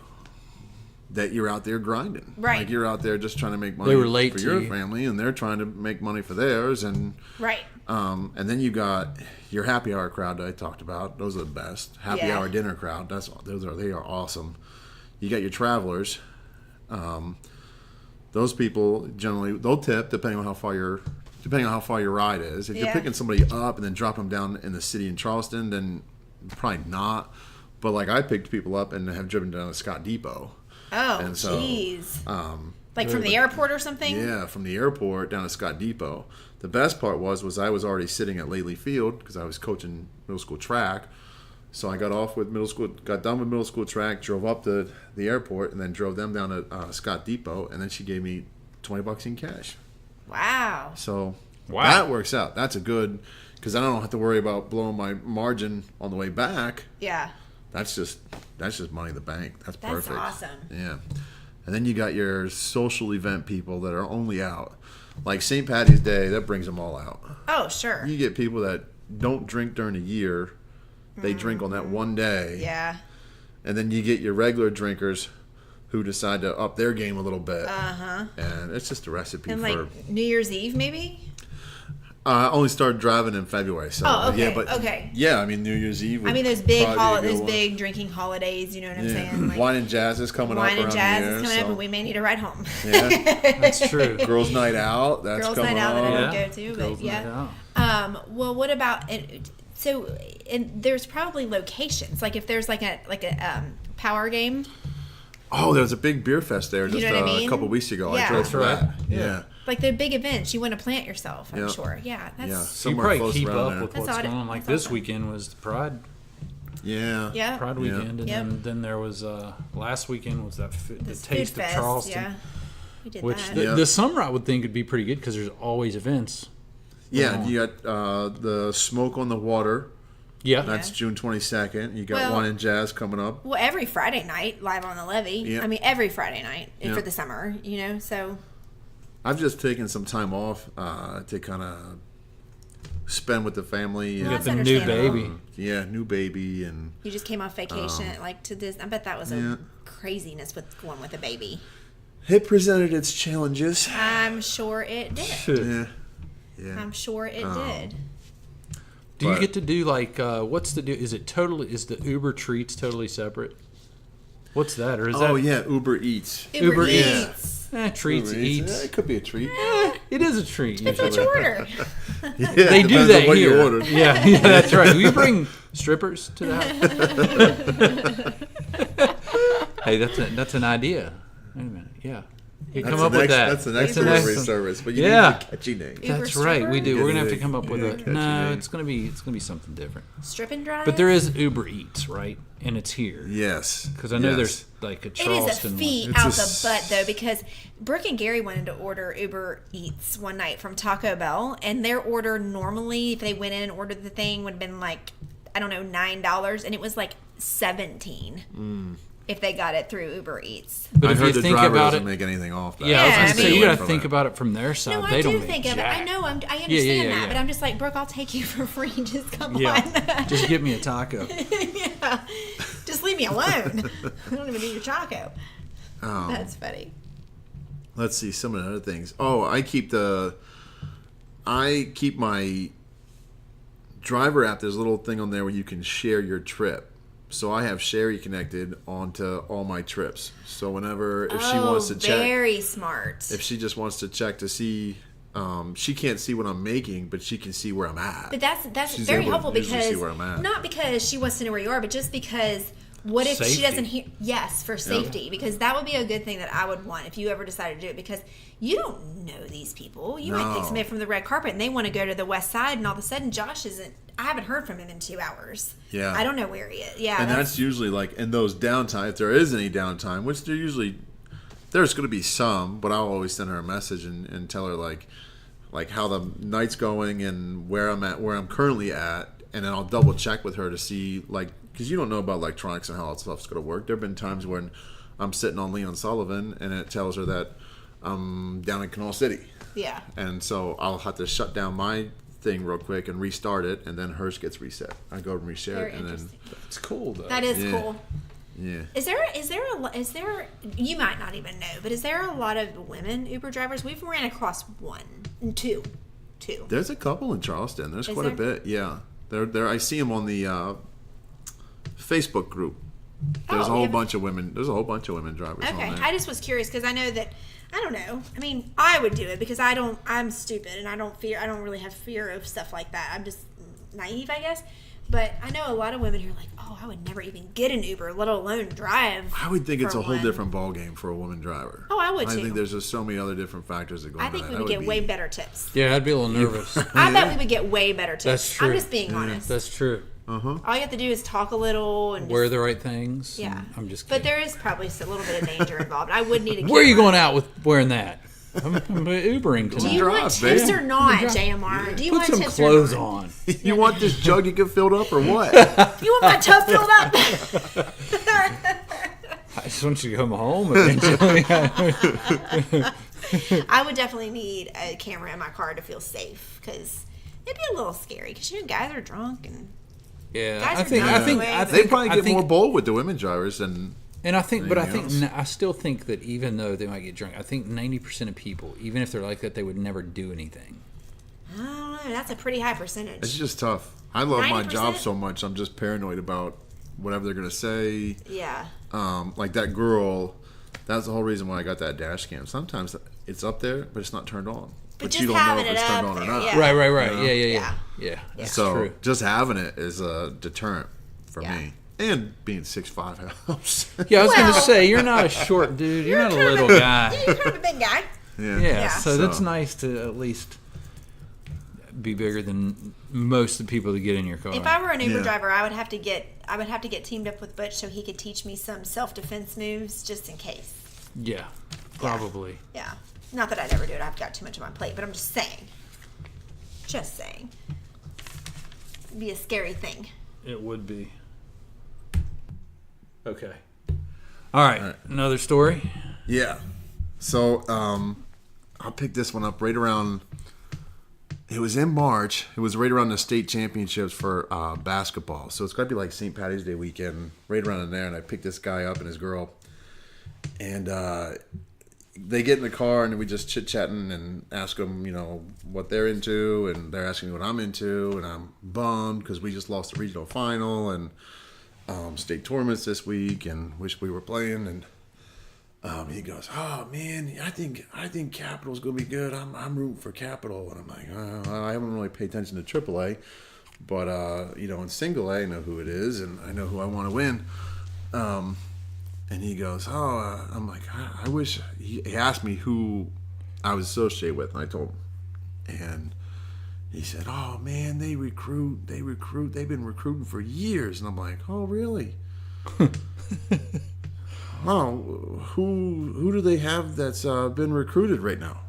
that you're out there grinding. Right. Like you're out there just trying to make money They relate for to your you. family, and they're trying to make money for theirs. And Right. and then you got your happy hour crowd that I talked about. Those are the best. Happy Yeah. hour dinner crowd. They are awesome. you got your travelers. Those people generally they'll tip depending on how far your ride is. If you're picking somebody up and then dropping them down in the city in Charleston, then probably not. But like I picked people up and have driven down to Scott Depot. Oh, and so, jeez. Like from the airport or something? Yeah, from the airport down to Scott Depot. The best part was I was already sitting at Lately Field because I was coaching middle school track. So I got done with middle school track, drove up to the airport, and then drove them down to Scott Depot, and then she gave me $20 in cash. Wow. So that works out. That's a good, because I don't have to worry about blowing my margin on the way back. Yeah. That's just money in the bank. That's perfect. That's awesome. Yeah. And then you got your social event people that are only out. Like St. Patty's Day, that brings them all out. Oh, sure. You get people that don't drink during the year. They drink on that one day. Yeah. And then you get your regular drinkers who decide to up their game a little bit. Uh-huh. And it's just a recipe And for... like New Year's Eve, maybe? I only started driving in February. So okay, yeah, but okay. Yeah, I mean, New Year's Eve would those big drinking holidays, you know what I'm saying? Like, Wine and Jazz is coming up around Wine and Jazz here, is coming up, so- and we may need a ride home. Yeah. That's true. Girls' Night Out, that's Girls' coming Night Out up. that I would Yeah. go to, Girls' but yeah. Night Out. Well, what about so? And there's probably locations. Like if there's like a power game. Oh, there was a big beer fest there just know what I mean? a couple weeks ago. Yeah. I drove That's to right. that. Yeah. Yeah. Like the big events, you want to plant yourself. I'm Yeah. sure. Yeah, that's Yeah. So you Somewhere probably close keep around up there. with That's what's odd- going on. Like that's this awesome. weekend was the Pride yeah. Pride weekend, and Yep. then there was last weekend was that the This Taste food of fest, Charleston, Yeah, we did which that. the, Yeah. the summer I would think would be pretty good because there's always events. Yeah, you got the Smoke on the Water. Yeah, That's June 22nd. You got Well- Wine and Jazz coming up. Well, every Friday night, live on the levee. Yeah. I mean, every Friday night Yeah. for the summer, you know. So I've just taken some time off to kind of spend with the family. you And, got That's the new understandable. baby. yeah, new baby and you just came off vacation, like to this. I bet that was Yeah. a craziness with going with a baby. it presented its challenges. I'm sure it did. Yeah, yeah. I'm sure it did. Do you But- get to do like what's the do? Is the Uber Treats totally separate? What's that, or is Oh that yeah, Uber Eats. Uber Eats. treats Uber eats? Yeah, it could be a treat. It is a treat. That's what you order. Yeah, They do depends that on what here. you ordered. Yeah, that's right. We bring strippers to that. Hey, that's an idea. Wait a minute. Yeah, you That's come up the with next, that. That's the next the delivery next- service, but you Yeah. need a catchy name. Uber That's right. We stripper? do. We're gonna have to Yeah, come up with yeah, a. catchy No, name. it's gonna be something different. Strip and drive. But there is Uber Eats, right? And it's here. Yes, Because I know yes. there's like a It is a Charleston feat one. It's out a the s- butt though, because Brooke and Gary wanted to order Uber Eats one night from Taco Bell, and their order normally, if they went in and ordered the thing, would have been like, I don't know, $9, and it was like $17 if they got it through Uber Eats. But I if heard you the think driver about doesn't it, make anything off that. yeah, I was Yeah, gonna I say mean- you got to For think that. about it from their side. No, they I don't do make think of it. jack. I know. I understand yeah, that, yeah. but I'm just like, Brooke, I'll take you for free. Just come Yeah, on. just give me a taco. Yeah. Just leave me alone. I don't even need your taco. That's funny. Let's see some of the other things. Oh, I keep my driver app. There's a little thing on there where you can share your trip. So I have Sherry connected onto all my trips. So whenever if she wants to check, Very smart. if she just wants to check to see, she can't see what I'm making, but she can see where I'm at. But that's She's very able to helpful usually because see where I'm at. not because she wants to know where you are, but just because what if Safety. she doesn't hear? Yes, for safety, because that would be a good thing that I would want if you ever decided to do it, because you don't know these people. You might No. pick somebody from the red carpet and they want to go to the west side, and all of a sudden Josh isn't. I haven't heard from him in 2 hours. Yeah. I don't know where he is. Yeah, And that's usually like in those downtime, if there is any downtime, which there's going to be some, but I'll always send her a message and tell her like how the night's going and where I'm at, where I'm currently at, and then I'll double check with her to see because you don't know about electronics and how that stuff's going to work. There have been times when I'm sitting on Leon Sullivan and it tells her that I'm down in Canal City, yeah. and so I'll have to shut down my thing real quick and restart it, and then hers gets reset. I go and reshare Very it, and then interesting. It's cool though. That is Yeah. cool. yeah. Is there you might not even know, but is there a lot of women Uber drivers? We've ran across two. There's a couple in Charleston. There's Is quite a there? bit. Yeah, they're I see them on the Facebook group. There's a we whole have- bunch of women. There's a whole bunch of women drivers Okay, on there. I just was curious because I know that I don't know. I mean, I would do it because I'm stupid and I don't really have fear of stuff like that. I'm just naive, I guess. But I know a lot of women who are like, oh, I would never even get an Uber, let alone drive. I would think it's for a whole one. different ball game for a woman driver. Oh, I would I too. think there's just so many other different factors that go I into think that. we would That get way better tips. Yeah, I'd be a little nervous. I bet we would get way better tips. That's true. I'm just being honest. That's true. All you have to do is talk a little and Wear just, the right things. yeah. I'm just But kidding. there is probably a little bit of danger involved. I would need a Where are you camera. going out with wearing that? I'm Ubering Do tonight. you Drive, want tips babe. or not, JMR? Do you Put want some tips clothes or not? on. You want this jug to get filled up or what? You want my tub filled up? I just want you to come home eventually. I would definitely need a camera in my car to feel safe because it'd be a little scary because guys are drunk and Yeah, Guys I are think, dumb I think, anyway. I They think, probably I get think, more bold with the women drivers than. and I think, but I think, anything else. I still think that even though they might get drunk, I think 90% of people, even if they're like that, they would never do anything. I don't know. That's a pretty high percentage. It's just tough. I love my 90%? job so much. I'm just paranoid about whatever they're gonna say. Yeah. Like that girl. That's the whole reason why I got that dash cam. Sometimes it's up there, but it's not turned on. But you just don't know having if it's it turned up on or there, not. yeah. Right. Yeah. Yeah. That's So true. just having it is a deterrent for Yeah. me. And being 6'5" helps. Yeah, I was Well- gonna say you're not a short dude. You're not a little guy. You're kind of a big guy. Yeah, so that's So- nice to at least be bigger than most of the people that get in your car. If I were an Uber Yeah. driver, I would have to get teamed up with Butch so he could teach me some self-defense moves just in case. Yeah, probably. Yeah. Not that I'd ever do it. I've got too much on my plate, but I'm just saying. Just saying. It'd be a scary thing. It would be. Okay. All right. Another story. Yeah. So I'll pick this one up right around. It was in March. It was right around the state championships for basketball. So it's got to be like St. Patty's Day weekend, right around in there. And I picked this guy up and his girl. And they get in the car and we just chit-chatting and ask them, what they're into. And they're asking me what I'm into. And I'm bummed because we just lost the regional final and state tournaments this week and wish we were playing. And he goes, "Oh man, I think Capital's gonna be good. I'm rooting for Capital." And I'm like, I haven't really paid attention to AAA, but in Single A, I know who it is, and I know who I want to win. And he goes, I'm like, I wish. He asked me who I was associated with, and I told him, and he said, "Oh man, they recruit. They've been recruiting for years." And I'm like, "Oh really?" Oh, who do they have that's been recruited right now?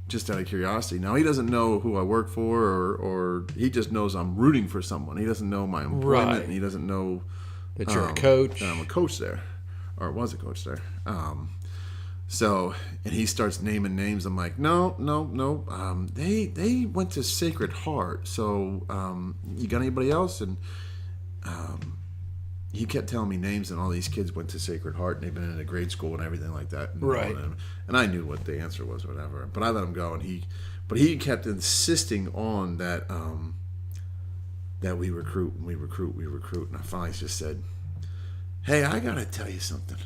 Just out of curiosity. Now he doesn't know who I work for, or he just knows I'm rooting for someone. He doesn't know my employment, Right. and he doesn't know That you're a coach. that I'm a coach there, or was a coach there. So, and he starts naming names. I'm like, no. They went to Sacred Heart. So, you got anybody else? And he kept telling me names, and all these kids went to Sacred Heart, and they've been in a grade school and everything like that. And, Right. And I knew what the answer was, or whatever. But I let him go, and he kept insisting on that that we recruit. And I finally just said, "Hey, I gotta tell you something."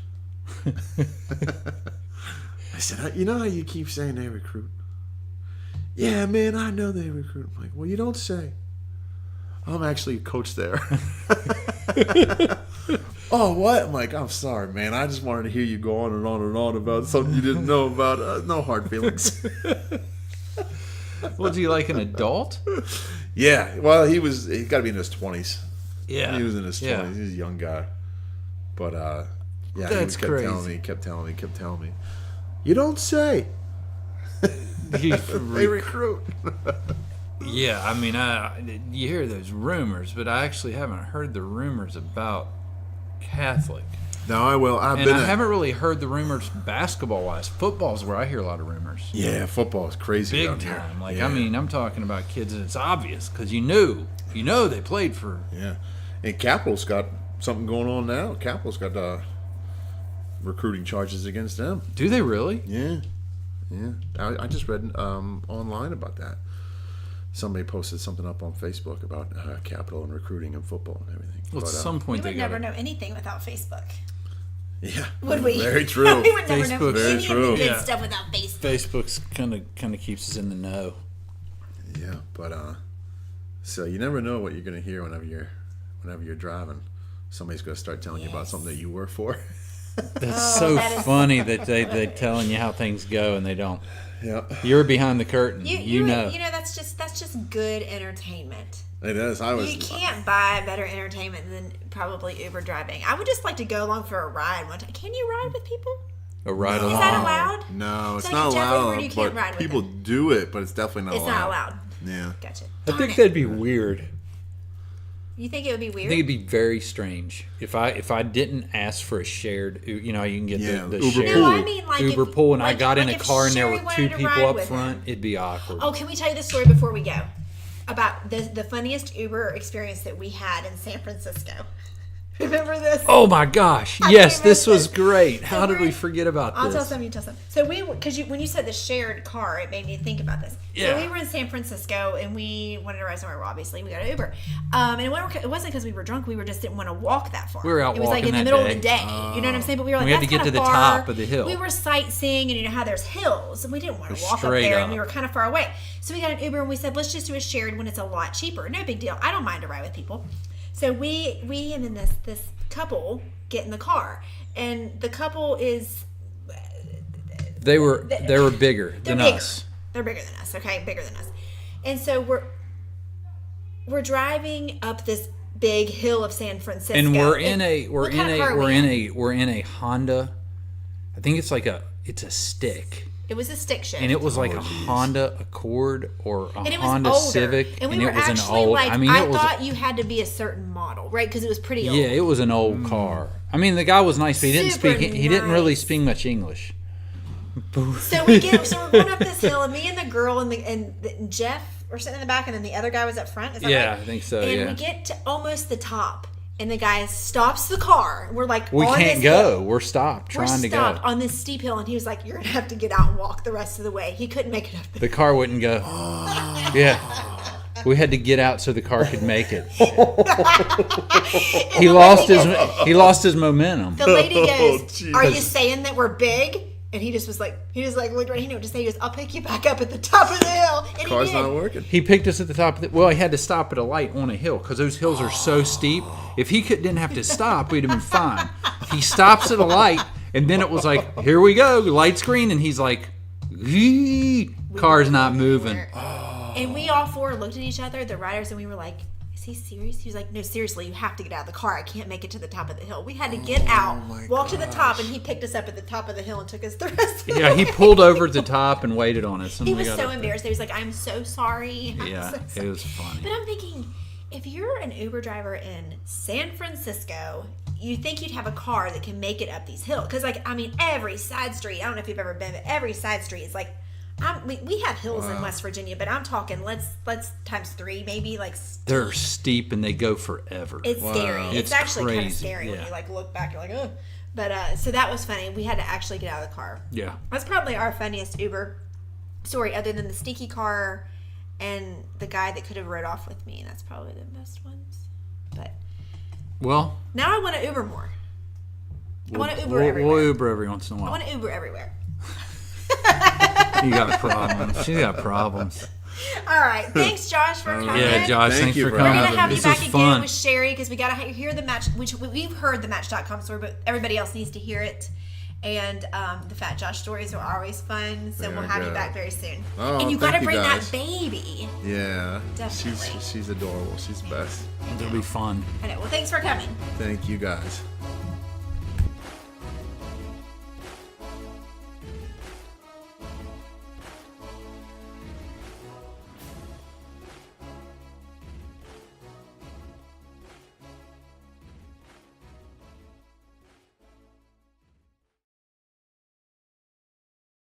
I said, "You know how you keep saying they recruit?" "Yeah, man, I know they recruit." I'm like, "Well, you don't say." "I'm actually a coach there." "Oh, what?" I'm like, "I'm sorry, man. I just wanted to hear you go on and on and on about something you didn't know about. No hard feelings." Was he like an adult? Yeah, well, he's got to be in his 20s. Yeah. He was in his 20s. Yeah. He's a young guy. But, yeah, That's he crazy. kept telling me. "You don't say." They recruit. Yeah, I mean, you hear those rumors, but I actually haven't heard the rumors about Catholic. No, I will. And I haven't really heard the rumors basketball-wise. Football's where I hear a lot of rumors. Yeah, football is crazy Big down time. here. Like, Yeah. I mean, I'm talking about kids, and it's obvious because you know they played for. Yeah, and Capital's got something going on now. Capital's got recruiting charges against them. Do they really? Yeah. I just read online about that. somebody posted something up on Facebook about capital and recruiting and football and everything. Well, at But, some We point would they never got know anything without Facebook. Yeah, Would we? Very true. We would never know Facebook's- any Very true. of the good Yeah. stuff without Facebook. Facebook's kind of keeps us in the know. Yeah, but so you never know what you're gonna hear whenever you're driving. Somebody's gonna start telling you about something that you work for. That's so that is funny that they're telling you how things go and they don't. Yeah, You're behind the curtain. You know. that's just good entertainment. it is. You can't buy better entertainment than probably Uber driving. I would just like to go along for a ride one time. Can you ride with people? A ride Is along. that allowed? No, it's So not you definitely where allowed. you can't ride But with people them. do it, but it's definitely not It's allowed. not allowed. Yeah. Gotcha. I think that'd be weird. You think it would be I weird? think it'd be very strange if I didn't ask for a shared. You know, you can get Yeah, the Uber shared no, I mean like Uber if, pool, and I like- got in like a if car and there Sherry were wanted two to people ride up with front. him. It'd be awkward. Oh, can we tell you the story before we go about the funniest Uber experience that we had in San Francisco? Remember this? Oh my gosh! I Yes, can't this remember. was great. So How did we're- we forget about I'll this? tell some, you tell some. So when you said the shared car, it made me think about this. Yeah. So we were in San Francisco and we wanted to ride somewhere. Well, obviously, we got an Uber. And it wasn't because we were drunk. We just didn't want to walk that far. We were out It was like in walking the that middle of the day. day. You know what I'm saying? But we were like, We had to that's get to kinda the far. top of the hill. We were sightseeing, and you know how there's hills, and we didn't want to walk up Straight there, up. and we were kind of far away. So we got an Uber, and we said, let's just do a shared when it's a lot cheaper. No big deal. I don't mind to ride with people. So we and then this couple get in the car, and the couple is They were bigger they're than bigger. us. They're bigger than us, okay? Bigger than us. And so we're driving up this big hill of San Francisco. And we're in What kind of car are we in? a Honda. I think it's a stick. It was a stick shift. And it was like a Honda Accord or a And it was Honda older. Civic, And we and were it was an actually old. like, I mean, I it was thought you had to be a certain model, right? Because it was pretty old. yeah, it was an old car. I mean, the guy was nice, but he didn't Super speak. He didn't really nice. speak much English. So we're going up this hill, and me and the girl and Jeff were sitting in the back, and then the other guy was up front. Is that Yeah, right? I think so. And Yeah, we get to almost the top, and the guy stops the car. We're like, we on can't this go. hill. We're stopped We're trying to stopped go. on this steep hill, and he was like, "You're gonna have to get out and walk the rest of the way." He couldn't make it up. The car wouldn't go. Yeah. We had to get out so the car could make it. He lost his momentum. The lady goes, jeez. "Are you saying that we're big?" And he just looked right. He knew what to say. He goes, "I'll pick you back up at the top of the hill." And Car's he did. not working. He picked us at the top of the. Well, he had to stop at a light on a hill because those hills are so steep. If he didn't have to stop, we'd have been fine. He stops at a light, and then it was like, "Here we go, light's green," and he's like, "Car's not moving." And we all four looked at each other, the riders, and we were like, "Is he serious?" He was like, "No, seriously, you have to get out of the car. I can't make it to the top of the hill." We had to get out, walk to the top, and he picked us up at the top of the hill and took us the rest of the Yeah, he way. pulled over at the top and waited on us. And He we was got so up there. embarrassed. He was like, "I'm so sorry." I'm Yeah, so it sorry." was funny. But I'm thinking, if you're an Uber driver in San Francisco, you think you'd have a car that can make it up these hills. Because, like, I mean, every side street, I don't know if you've ever been, but every side street is like, we have hills in West Virginia, but I'm talking, let's times 3 maybe, like, They're steep and they go forever. it's scary. It's It's actually kind of crazy, scary when yeah. you, like, look back, you're like, oh. But, so that was funny. We had to actually get out of the car. Yeah. That's probably our funniest Uber story, other than the sneaky car and the guy that could have rode off with me. That's probably the best ones. But Well, now I want to Uber more. I want to Uber we'll everywhere. Uber every once in a I while. want to Uber everywhere. You got problems. She's got problems. All right. Thanks, Josh, for coming. Yeah, Josh, Thank thanks you for for We're coming. going to have you This back was again fun. with Sherry because we got to hear the match, which we've heard the Match.com story, but everybody else needs to hear it. And the Fat Josh stories are always fun, so Very we'll have you good. back very soon. Oh, and you got to thank you, bring guys. that baby. Yeah. Definitely. She's adorable. She's the best. It'll be fun. I know. Well, thanks for coming. Thank you guys.